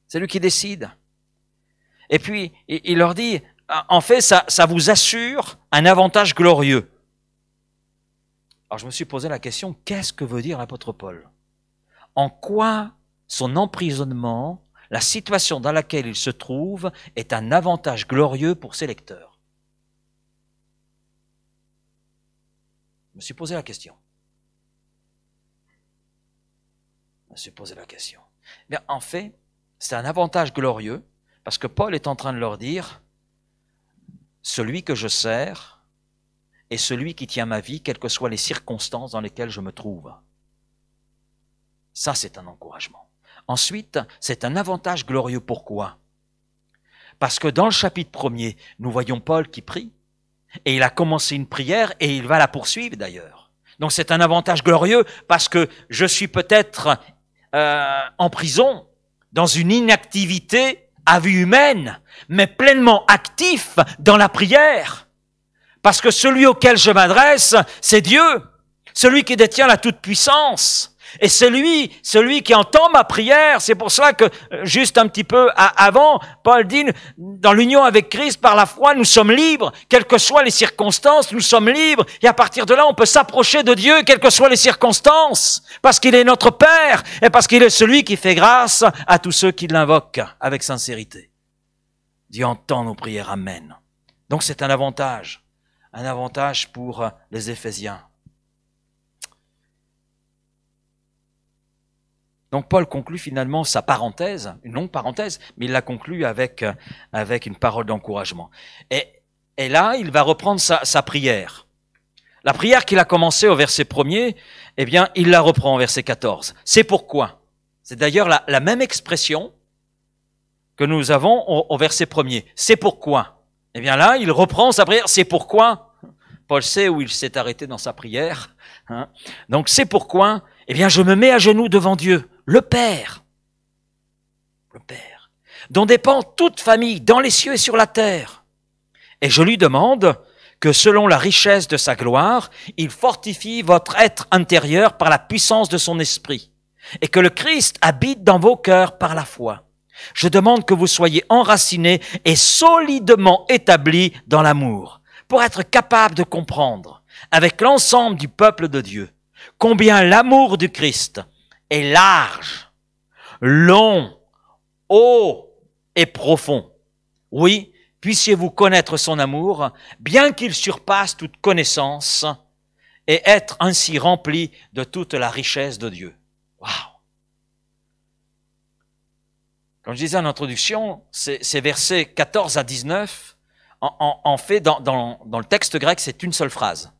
C'est lui qui décide. Et puis, il leur dit, en fait, ça vous assure un avantage glorieux. Alors je me suis posé la question, qu'est-ce que veut dire l'apôtre Paul? En quoi son emprisonnement, la situation dans laquelle il se trouve, est un avantage glorieux pour ses lecteurs? Je me suis posé la question. Bien, en fait, C'est un avantage glorieux, parce que Paul est en train de leur dire, celui que je sers est celui qui tient ma vie, quelles que soient les circonstances dans lesquelles je me trouve. Ça, c'est un encouragement. Ensuite, c'est un avantage glorieux. Pourquoi? Parce que dans le chapitre 1er, nous voyons Paul qui prie, et il a commencé une prière, et il va la poursuivre d'ailleurs. Donc c'est un avantage glorieux, parce que je suis peut-être en prison, dans une inactivité à vue humaine, mais pleinement actif dans la prière. Parce que celui auquel je m'adresse, c'est Dieu, celui qui détient la toute-puissance. Et c'est celui qui entend ma prière. C'est pour cela que, juste un petit peu avant, Paul dit, dans l'union avec Christ, par la foi, nous sommes libres. Quelles que soient les circonstances, nous sommes libres. Et à partir de là, on peut s'approcher de Dieu, quelles que soient les circonstances. Parce qu'il est notre Père et parce qu'il est celui qui fait grâce à tous ceux qui l'invoquent avec sincérité. Dieu entend nos prières. Amen. Donc c'est un avantage pour les Éphésiens. Donc Paul conclut finalement sa parenthèse, une longue parenthèse, mais il la conclut avec une parole d'encouragement. Et là, il va reprendre sa prière. La prière qu'il a commencée au verset 1er, eh bien, il la reprend au verset 14. C'est pourquoi. C'est d'ailleurs la même expression que nous avons au verset 1er. C'est pourquoi. Eh bien là, il reprend sa prière. C'est pourquoi. Paul sait où il s'est arrêté dans sa prière. Hein. Donc c'est pourquoi, eh bien, je me mets à genoux devant Dieu. Le Père, dont dépend toute famille dans les cieux et sur la terre. Et je lui demande que selon la richesse de sa gloire, il fortifie votre être intérieur par la puissance de son esprit, et que le Christ habite dans vos cœurs par la foi. Je demande que vous soyez enracinés et solidement établis dans l'amour, pour être capables de comprendre, avec l'ensemble du peuple de Dieu, combien l'amour du Christ est large, long, haut et profond. Oui, puissiez-vous connaître son amour, bien qu'il surpasse toute connaissance, et être ainsi rempli de toute la richesse de Dieu. Waouh! Comme je disais en introduction, ces versets 14 à 19, en fait, dans le texte grec, c'est une seule phrase.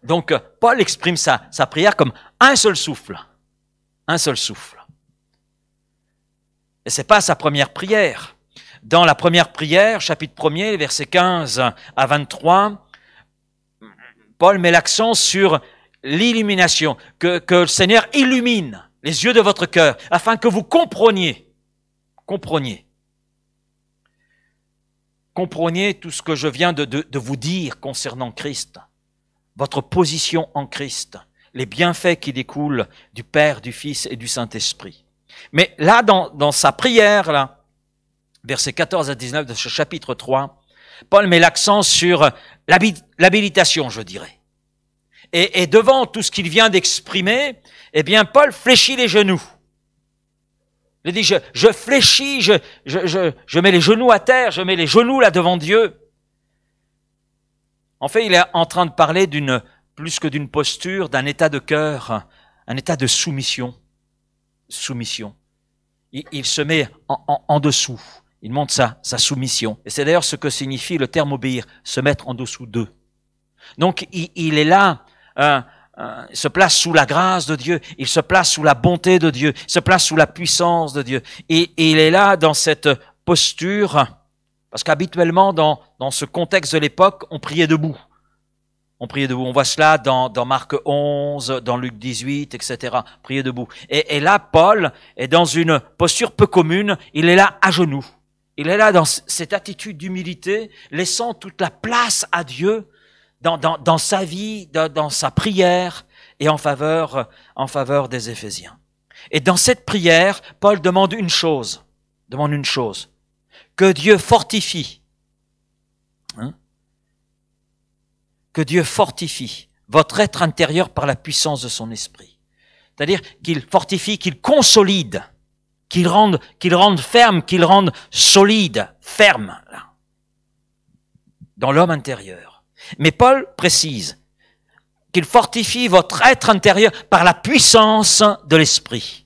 Donc, Paul exprime sa prière comme un seul souffle. Un seul souffle. Et c'est pas sa première prière. Dans la première prière, chapitre 1er, versets 15 à 23, Paul met l'accent sur l'illumination, que le Seigneur illumine les yeux de votre cœur, afin que vous compreniez tout ce que je viens de vous dire concernant Christ. Votre position en Christ, les bienfaits qui découlent du Père, du Fils et du Saint-Esprit. Mais là, dans sa prière, là, versets 14 à 19 de ce chapitre 3, Paul met l'accent sur l'habilitation, je dirais. Et devant tout ce qu'il vient d'exprimer, eh bien, Paul fléchit les genoux. Il dit, je fléchis, je mets les genoux à terre, je mets les genoux là devant Dieu. En fait, il est en train de parler plus que d'une posture, d'un état de cœur, un état de soumission. Soumission. Il se met en dessous. Il montre sa soumission. Et c'est d'ailleurs ce que signifie le terme obéir, se mettre en dessous d'eux. Donc, il est là, il se place sous la grâce de Dieu, il se place sous la bonté de Dieu, il se place sous la puissance de Dieu. Et il est là dans cette posture, parce qu'habituellement, dans ce contexte de l'époque, on priait debout. On priait debout. On voit cela dans Marc 11, dans Luc 18, etc. Prier debout. Et là, Paul est dans une posture peu commune. Il est là à genoux. Il est là dans cette attitude d'humilité, laissant toute la place à Dieu dans sa vie, dans sa prière et en faveur des Éphésiens. Et dans cette prière, Paul demande une chose. Que Dieu fortifie. Que Dieu fortifie votre être intérieur par la puissance de son esprit. C'est-à-dire qu'il fortifie, qu'il consolide, qu'il rende ferme, qu'il rende solide, ferme, là, dans l'homme intérieur. Mais Paul précise qu'il fortifie votre être intérieur par la puissance de l'esprit.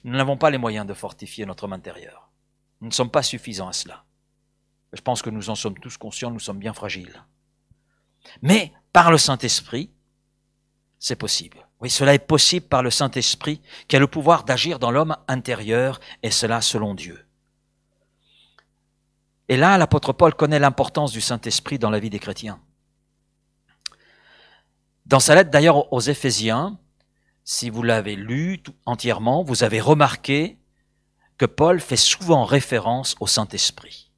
Nous n'avons pas les moyens de fortifier notre homme intérieur. Nous ne sommes pas suffisants à cela. Je pense que nous en sommes tous conscients, nous sommes bien fragiles. Mais par le Saint-Esprit, c'est possible. Oui, cela est possible par le Saint-Esprit qui a le pouvoir d'agir dans l'homme intérieur, et cela selon Dieu. Et là, l'apôtre Paul connaît l'importance du Saint-Esprit dans la vie des chrétiens. Dans sa lettre d'ailleurs aux Éphésiens, si vous l'avez lu entièrement, vous avez remarqué que Paul fait souvent référence au Saint-Esprit.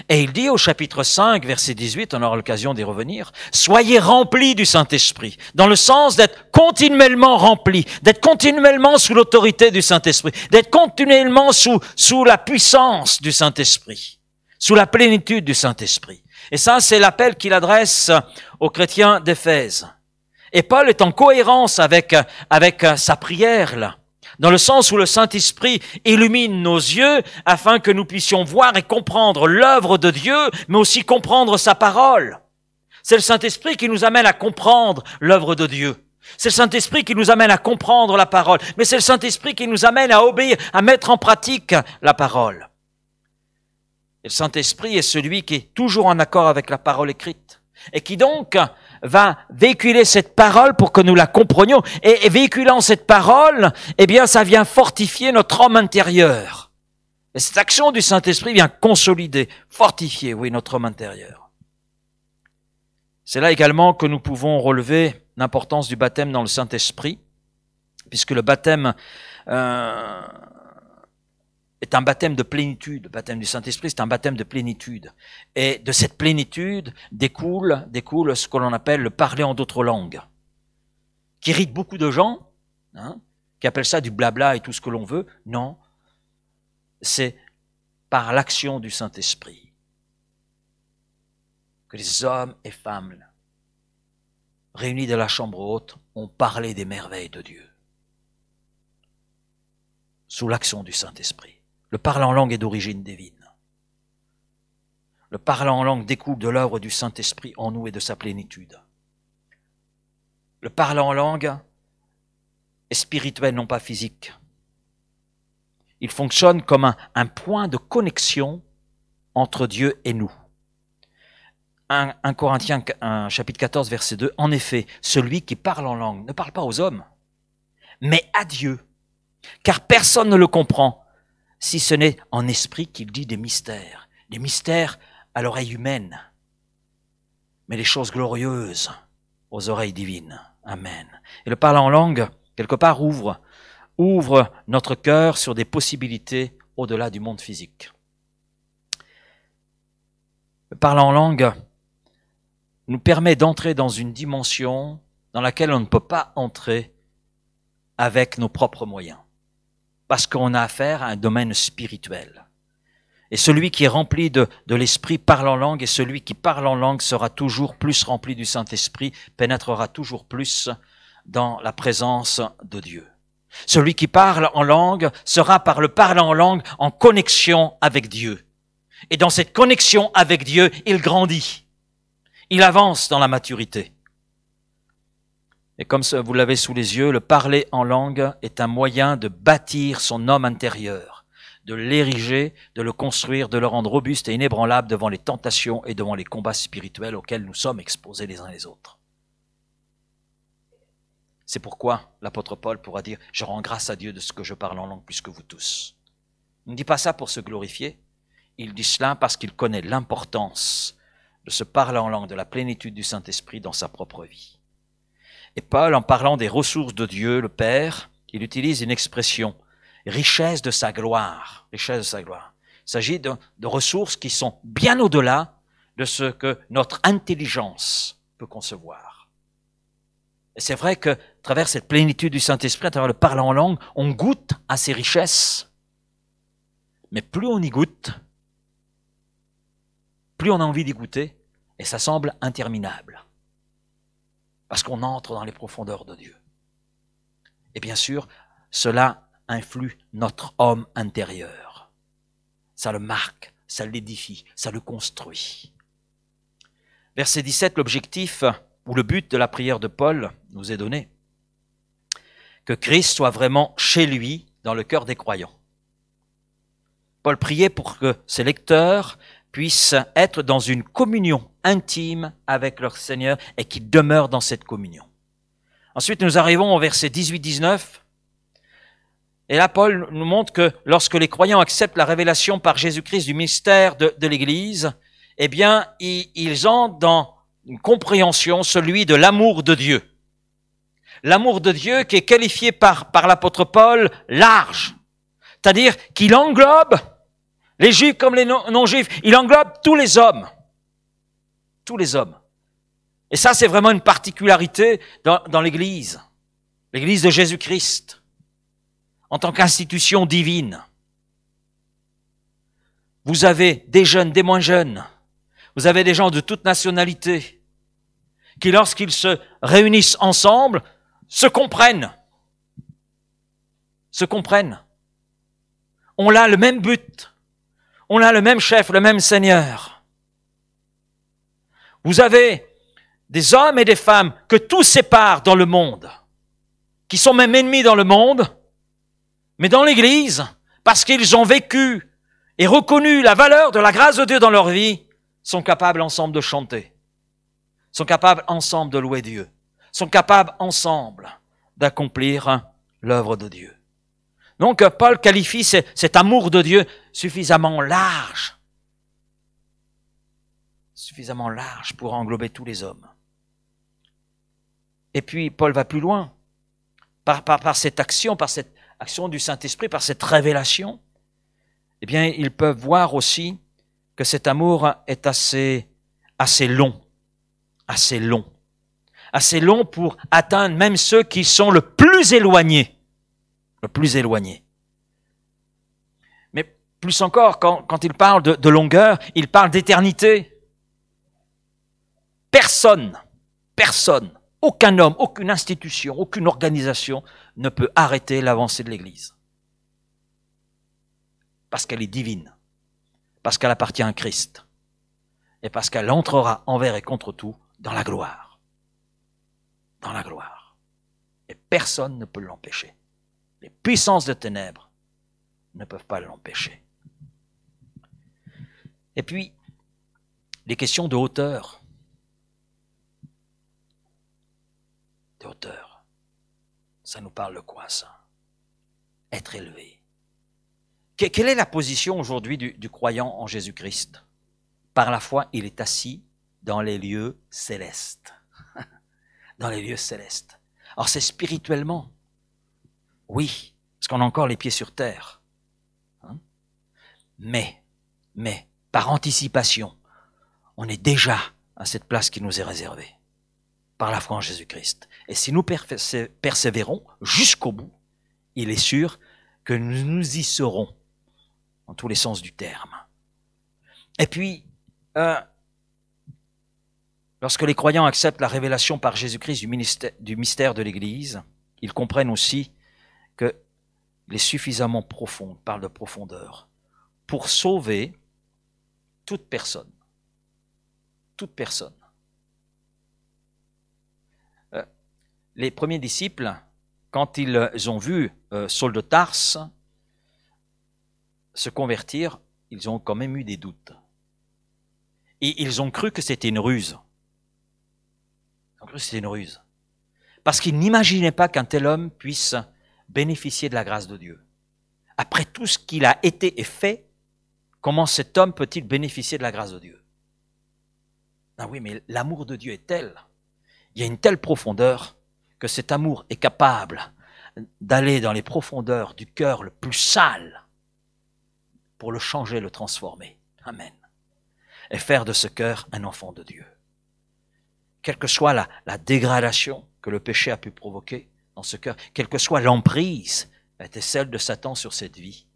Et il dit au chapitre 5, verset 18, on aura l'occasion d'y revenir, « Soyez remplis du Saint-Esprit », dans le sens d'être continuellement remplis, d'être continuellement sous l'autorité du Saint-Esprit, d'être continuellement sous la puissance du Saint-Esprit, sous la plénitude du Saint-Esprit. Et ça, c'est l'appel qu'il adresse aux chrétiens d'Éphèse. Et Paul est en cohérence avec sa prière, là, dans le sens où le Saint-Esprit illumine nos yeux afin que nous puissions voir et comprendre l'œuvre de Dieu, mais aussi comprendre sa parole. C'est le Saint-Esprit qui nous amène à comprendre l'œuvre de Dieu. C'est le Saint-Esprit qui nous amène à comprendre la parole. Mais c'est le Saint-Esprit qui nous amène à obéir, à mettre en pratique la parole. Et le Saint-Esprit est celui qui est toujours en accord avec la parole écrite. Et qui donc va véhiculer cette parole pour que nous la comprenions. Et véhiculant cette parole, eh bien, ça vient fortifier notre homme intérieur. Et cette action du Saint-Esprit vient consolider, fortifier, oui, notre homme intérieur. C'est là également que nous pouvons relever l'importance du baptême dans le Saint-Esprit, puisque le baptême est un baptême de plénitude. Le baptême du Saint-Esprit, c'est un baptême de plénitude. Et de cette plénitude découle ce que l'on appelle le parler en d'autres langues, qui irrite beaucoup de gens, qui appellent ça du blabla et tout ce que l'on veut. Non, c'est par l'action du Saint-Esprit que les hommes et femmes réunis de la chambre haute ont parlé des merveilles de Dieu, sous l'action du Saint-Esprit. Le parler en langue est d'origine divine. Le parler en langue découle de l'œuvre du Saint-Esprit en nous et de sa plénitude. Le parler en langue est spirituel, non pas physique. Il fonctionne comme un point de connexion entre Dieu et nous. 1 Corinthiens chapitre 14, verset 2, « En effet, celui qui parle en langue ne parle pas aux hommes, mais à Dieu, car personne ne le comprend, si ce n'est en esprit qu'il dit des mystères à l'oreille humaine, mais les choses glorieuses aux oreilles divines. » Amen. Et le parler en langue, quelque part, ouvre notre cœur sur des possibilités au-delà du monde physique. Le parler en langue nous permet d'entrer dans une dimension dans laquelle on ne peut pas entrer avec nos propres moyens, parce qu'on a affaire à un domaine spirituel. Et celui qui est rempli de l'Esprit parle en langue, et celui qui parle en langue sera toujours plus rempli du Saint-Esprit, pénétrera toujours plus dans la présence de Dieu. Celui qui parle en langue sera par le parler en langue en connexion avec Dieu. Et dans cette connexion avec Dieu, il grandit. Il avance dans la maturité. Et comme vous l'avez sous les yeux, le parler en langue est un moyen de bâtir son homme intérieur, de l'ériger, de le construire, de le rendre robuste et inébranlable devant les tentations et devant les combats spirituels auxquels nous sommes exposés les uns les autres. C'est pourquoi l'apôtre Paul pourra dire « Je rends grâce à Dieu de ce que je parle en langue plus que vous tous ». Il ne dit pas ça pour se glorifier, il dit cela parce qu'il connaît l'importance de se parler en langue, de la plénitude du Saint-Esprit dans sa propre vie. Et Paul, en parlant des ressources de Dieu, le Père, il utilise une expression, richesse de sa gloire. Richesse de sa gloire. Il s'agit de ressources qui sont bien au-delà de ce que notre intelligence peut concevoir. Et c'est vrai que, à travers cette plénitude du Saint-Esprit, à travers le parler en langue, on goûte à ces richesses. Mais plus on y goûte, plus on a envie d'y goûter, et ça semble interminable. Parce qu'on entre dans les profondeurs de Dieu. Et bien sûr, cela influe notre homme intérieur. Ça le marque, ça l'édifie, ça le construit. Verset 17, l'objectif ou le but de la prière de Paul nous est donné. Que Christ soit vraiment chez lui dans le cœur des croyants. Paul priait pour que ses lecteurs puissent être dans une communion intime avec leur Seigneur et qu'ils demeurent dans cette communion. Ensuite, nous arrivons au verset 18-19. Et là, Paul nous montre que lorsque les croyants acceptent la révélation par Jésus-Christ du mystère de l'Église, eh bien, ils entrent dans une compréhension, celui de l'amour de Dieu. L'amour de Dieu qui est qualifié par l'apôtre Paul large. C'est-à-dire qu'il englobe les juifs comme les non-juifs. Il englobe tous les hommes. Tous les hommes. Et ça, c'est vraiment une particularité dans l'Église. L'Église de Jésus-Christ. En tant qu'institution divine. Vous avez des jeunes, des moins jeunes. Vous avez des gens de toute nationalité qui, lorsqu'ils se réunissent ensemble, se comprennent. Se comprennent. On a le même but. On a le même chef, le même Seigneur. Vous avez des hommes et des femmes que tout sépare dans le monde, qui sont même ennemis dans le monde, mais dans l'Église, parce qu'ils ont vécu et reconnu la valeur de la grâce de Dieu dans leur vie, sont capables ensemble de chanter, sont capables ensemble de louer Dieu, sont capables ensemble d'accomplir l'œuvre de Dieu. Donc Paul qualifie cet amour de Dieu suffisamment large pour englober tous les hommes. Et puis Paul va plus loin, par cette action du Saint-Esprit, par cette révélation, eh bien ils peuvent voir aussi que cet amour est assez long pour atteindre même ceux qui sont le plus éloignés. Mais plus encore, quand il parle de longueur, il parle d'éternité. Personne, aucun homme, aucune institution, aucune organisation ne peut arrêter l'avancée de l'Église. Parce qu'elle est divine, parce qu'elle appartient à Christ, et parce qu'elle entrera envers et contre tout dans la gloire. Dans la gloire. Et personne ne peut l'empêcher. Les puissances de ténèbres ne peuvent pas l'empêcher. Et puis, les questions de hauteur. De hauteur. Ça nous parle de quoi, ça? Être élevé. Quelle est la position aujourd'hui du croyant en Jésus-Christ? Par la foi, il est assis dans les lieux célestes. Dans les lieux célestes. Alors c'est spirituellement. Oui, parce qu'on a encore les pieds sur terre. Hein? Mais, par anticipation, on est déjà à cette place qui nous est réservée. Par la foi en Jésus-Christ. Et si nous persévérons jusqu'au bout, il est sûr que nous y serons, en tous les sens du terme. Et puis, lorsque les croyants acceptent la révélation par Jésus-Christ du mystère de l'Église, ils comprennent aussi qu'il est suffisamment profond, parle de profondeur, pour sauver toute personne. Toute personne. Les premiers disciples, quand ils ont vu Saul de Tarse se convertir, ils ont quand même eu des doutes. Et ils ont cru que c'était une ruse. Ils ont cru que c'était une ruse. Parce qu'ils n'imaginaient pas qu'un tel homme puisse bénéficier de la grâce de Dieu. Après tout ce qu'il a été et fait, comment cet homme peut-il bénéficier de la grâce de Dieu? Ah oui, mais l'amour de Dieu est tel, il y a une telle profondeur, que cet amour est capable d'aller dans les profondeurs du cœur le plus sale pour le changer, le transformer. Amen. Et faire de ce cœur un enfant de Dieu. Quelle que soit la dégradation que le péché a pu provoquer dans ce cœur, quelle que soit l'emprise qui était celle de Satan sur cette vie,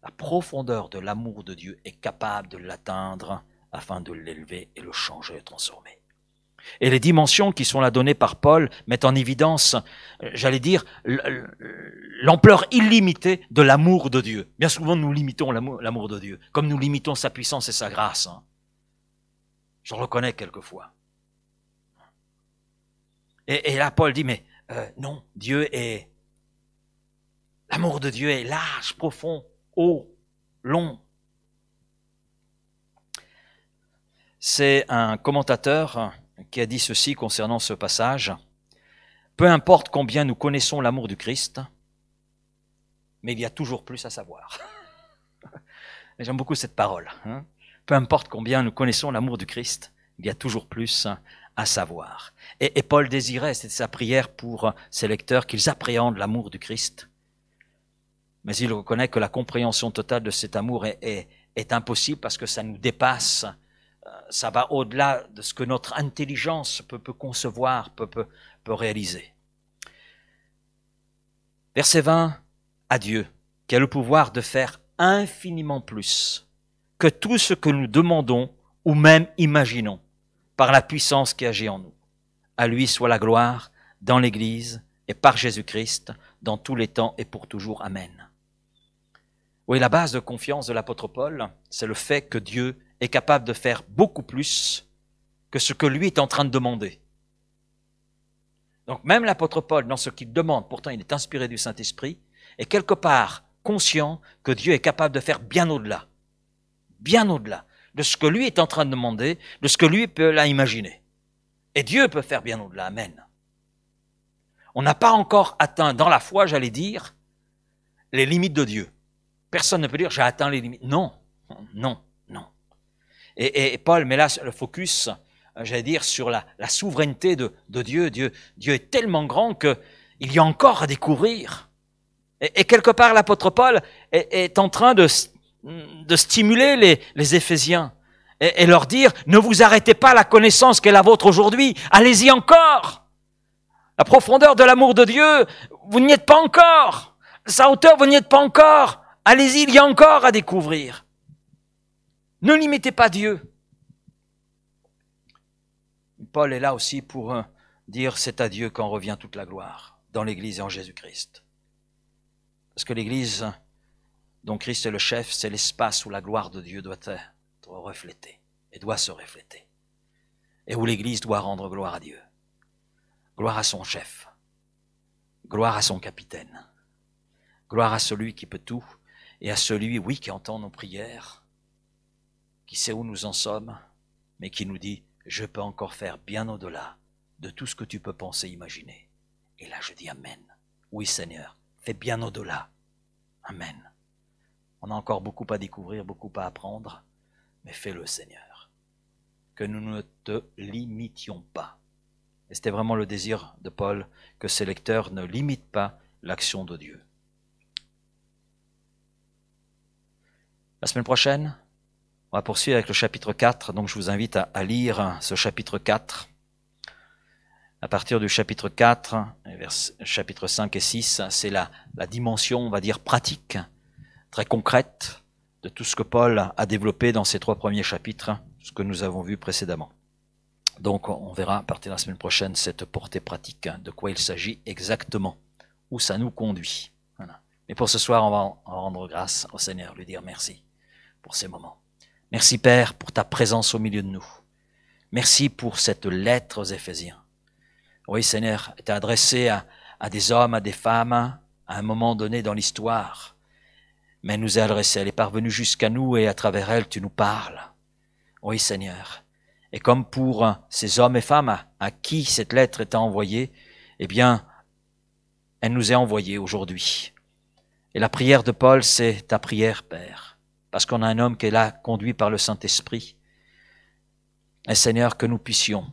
la profondeur de l'amour de Dieu est capable de l'atteindre afin de l'élever et le changer, le transformer. Et les dimensions qui sont là données par Paul mettent en évidence, j'allais dire, l'ampleur illimitée de l'amour de Dieu. Bien souvent, nous limitons l'amour de Dieu, comme nous limitons sa puissance et sa grâce. Je le reconnais quelquefois. Et là, Paul dit, mais non, Dieu est L'amour de Dieu est large, profond, haut, long. C'est un commentateur qui a dit ceci concernant ce passage. Peu importe combien nous connaissons l'amour du Christ, mais il y a toujours plus à savoir. J'aime beaucoup cette parole. Peu importe combien nous connaissons l'amour du Christ, il y a toujours plus à savoir. Et Paul désirait, c'était sa prière pour ses lecteurs, qu'ils appréhendent l'amour du Christ. Mais il reconnaît que la compréhension totale de cet amour est impossible parce que ça nous dépasse. Ça va au-delà de ce que notre intelligence peut concevoir, peut réaliser. Verset 20, à Dieu, qui a le pouvoir de faire infiniment plus que tout ce que nous demandons ou même imaginons, par la puissance qui agit en nous. À lui soit la gloire dans l'Église et par Jésus-Christ, dans tous les temps et pour toujours. Amen. Oui, la base de confiance de l'apôtre Paul, c'est le fait que Dieu est capable de faire beaucoup plus que ce que lui est en train de demander. Donc même l'apôtre Paul, dans ce qu'il demande, pourtant il est inspiré du Saint-Esprit, est quelque part conscient que Dieu est capable de faire bien au-delà de ce que lui est en train de demander, de ce que lui peut imaginer. Et Dieu peut faire bien au-delà. Amen. On n'a pas encore atteint dans la foi, j'allais dire, les limites de Dieu. Personne ne peut dire j'ai atteint les limites. Non. Et Paul met là le focus, j'allais dire, sur la souveraineté de Dieu. Dieu est tellement grand qu'il y a encore à découvrir. Et quelque part, l'apôtre Paul est en train de stimuler les Éphésiens et leur dire, ne vous arrêtez pas à la connaissance qu'est la vôtre aujourd'hui, allez-y encore. La profondeur de l'amour de Dieu, vous n'y êtes pas encore. Sa hauteur, vous n'y êtes pas encore. Allez-y, il y a encore à découvrir. Ne limitez pas Dieu. Paul est là aussi pour dire, c'est à Dieu qu'en revient toute la gloire, dans l'Église et en Jésus-Christ. Parce que l'Église, dont Christ est le chef, c'est l'espace où la gloire de Dieu doit être reflétée et doit se refléter. Et où l'Église doit rendre gloire à Dieu. Gloire à son chef. Gloire à son capitaine. Gloire à celui qui peut tout et à celui, oui, qui entend nos prières, qui sait où nous en sommes, mais qui nous dit, je peux encore faire bien au-delà de tout ce que tu peux penser, imaginer. Et là, je dis Amen. Oui, Seigneur, fais bien au-delà. Amen. On a encore beaucoup à découvrir, beaucoup à apprendre, mais fais-le, Seigneur. Que nous ne te limitions pas. Et c'était vraiment le désir de Paul, que ses lecteurs ne limitent pas l'action de Dieu. La semaine prochaine, on va poursuivre avec le chapitre 4, donc je vous invite à lire ce chapitre 4. À partir du chapitre 4, chapitres 5 et 6, c'est la dimension, on va dire, pratique, très concrète, de tout ce que Paul a développé dans ces 3 premiers chapitres, ce que nous avons vu précédemment. Donc on verra à partir de la semaine prochaine cette portée pratique, de quoi il s'agit exactement, où ça nous conduit. Voilà. Mais pour ce soir, on va en rendre grâce au Seigneur, lui dire merci pour ces moments. Merci Père pour ta présence au milieu de nous. Merci pour cette lettre aux Éphésiens. Oui Seigneur, elle est adressée à des hommes, à des femmes, à un moment donné dans l'histoire. Mais elle nous est adressée, elle est parvenue jusqu'à nous et à travers elle, tu nous parles. Oui Seigneur. Et comme pour ces hommes et femmes à qui cette lettre est envoyée, eh bien, elle nous est envoyée aujourd'hui. Et la prière de Paul, c'est ta prière, Père. Parce qu'on a un homme qui est là, conduit par le Saint-Esprit. Et Seigneur, que nous puissions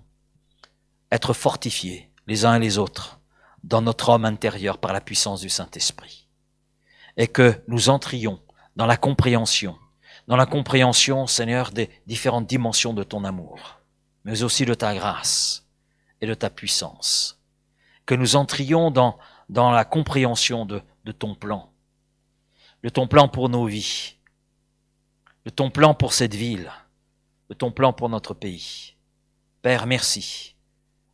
être fortifiés les uns et les autres dans notre homme intérieur par la puissance du Saint-Esprit. Et que nous entrions dans la compréhension, Seigneur, des différentes dimensions de ton amour, mais aussi de ta grâce et de ta puissance. Que nous entrions dans la compréhension de ton plan, de ton plan pour nos vies, de ton plan pour cette ville, de ton plan pour notre pays. Père, merci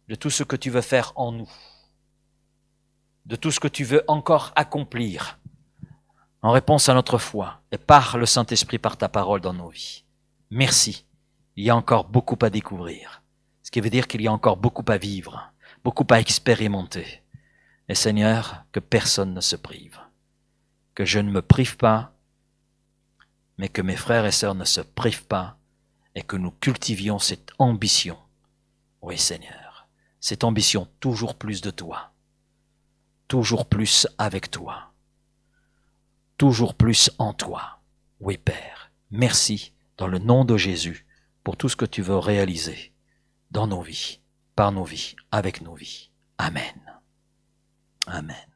de tout ce que tu veux faire en nous, de tout ce que tu veux encore accomplir en réponse à notre foi et par le Saint-Esprit, par ta parole dans nos vies. Merci. Il y a encore beaucoup à découvrir, ce qui veut dire qu'il y a encore beaucoup à vivre, beaucoup à expérimenter. Et Seigneur, que personne ne se prive. que je ne me prive pas, mais que mes frères et sœurs ne se privent pas, et que nous cultivions cette ambition. Oui, Seigneur, cette ambition toujours plus de toi, toujours plus avec toi, toujours plus en toi. Oui, Père, merci dans le nom de Jésus pour tout ce que tu veux réaliser dans nos vies, par nos vies, avec nos vies. Amen. Amen.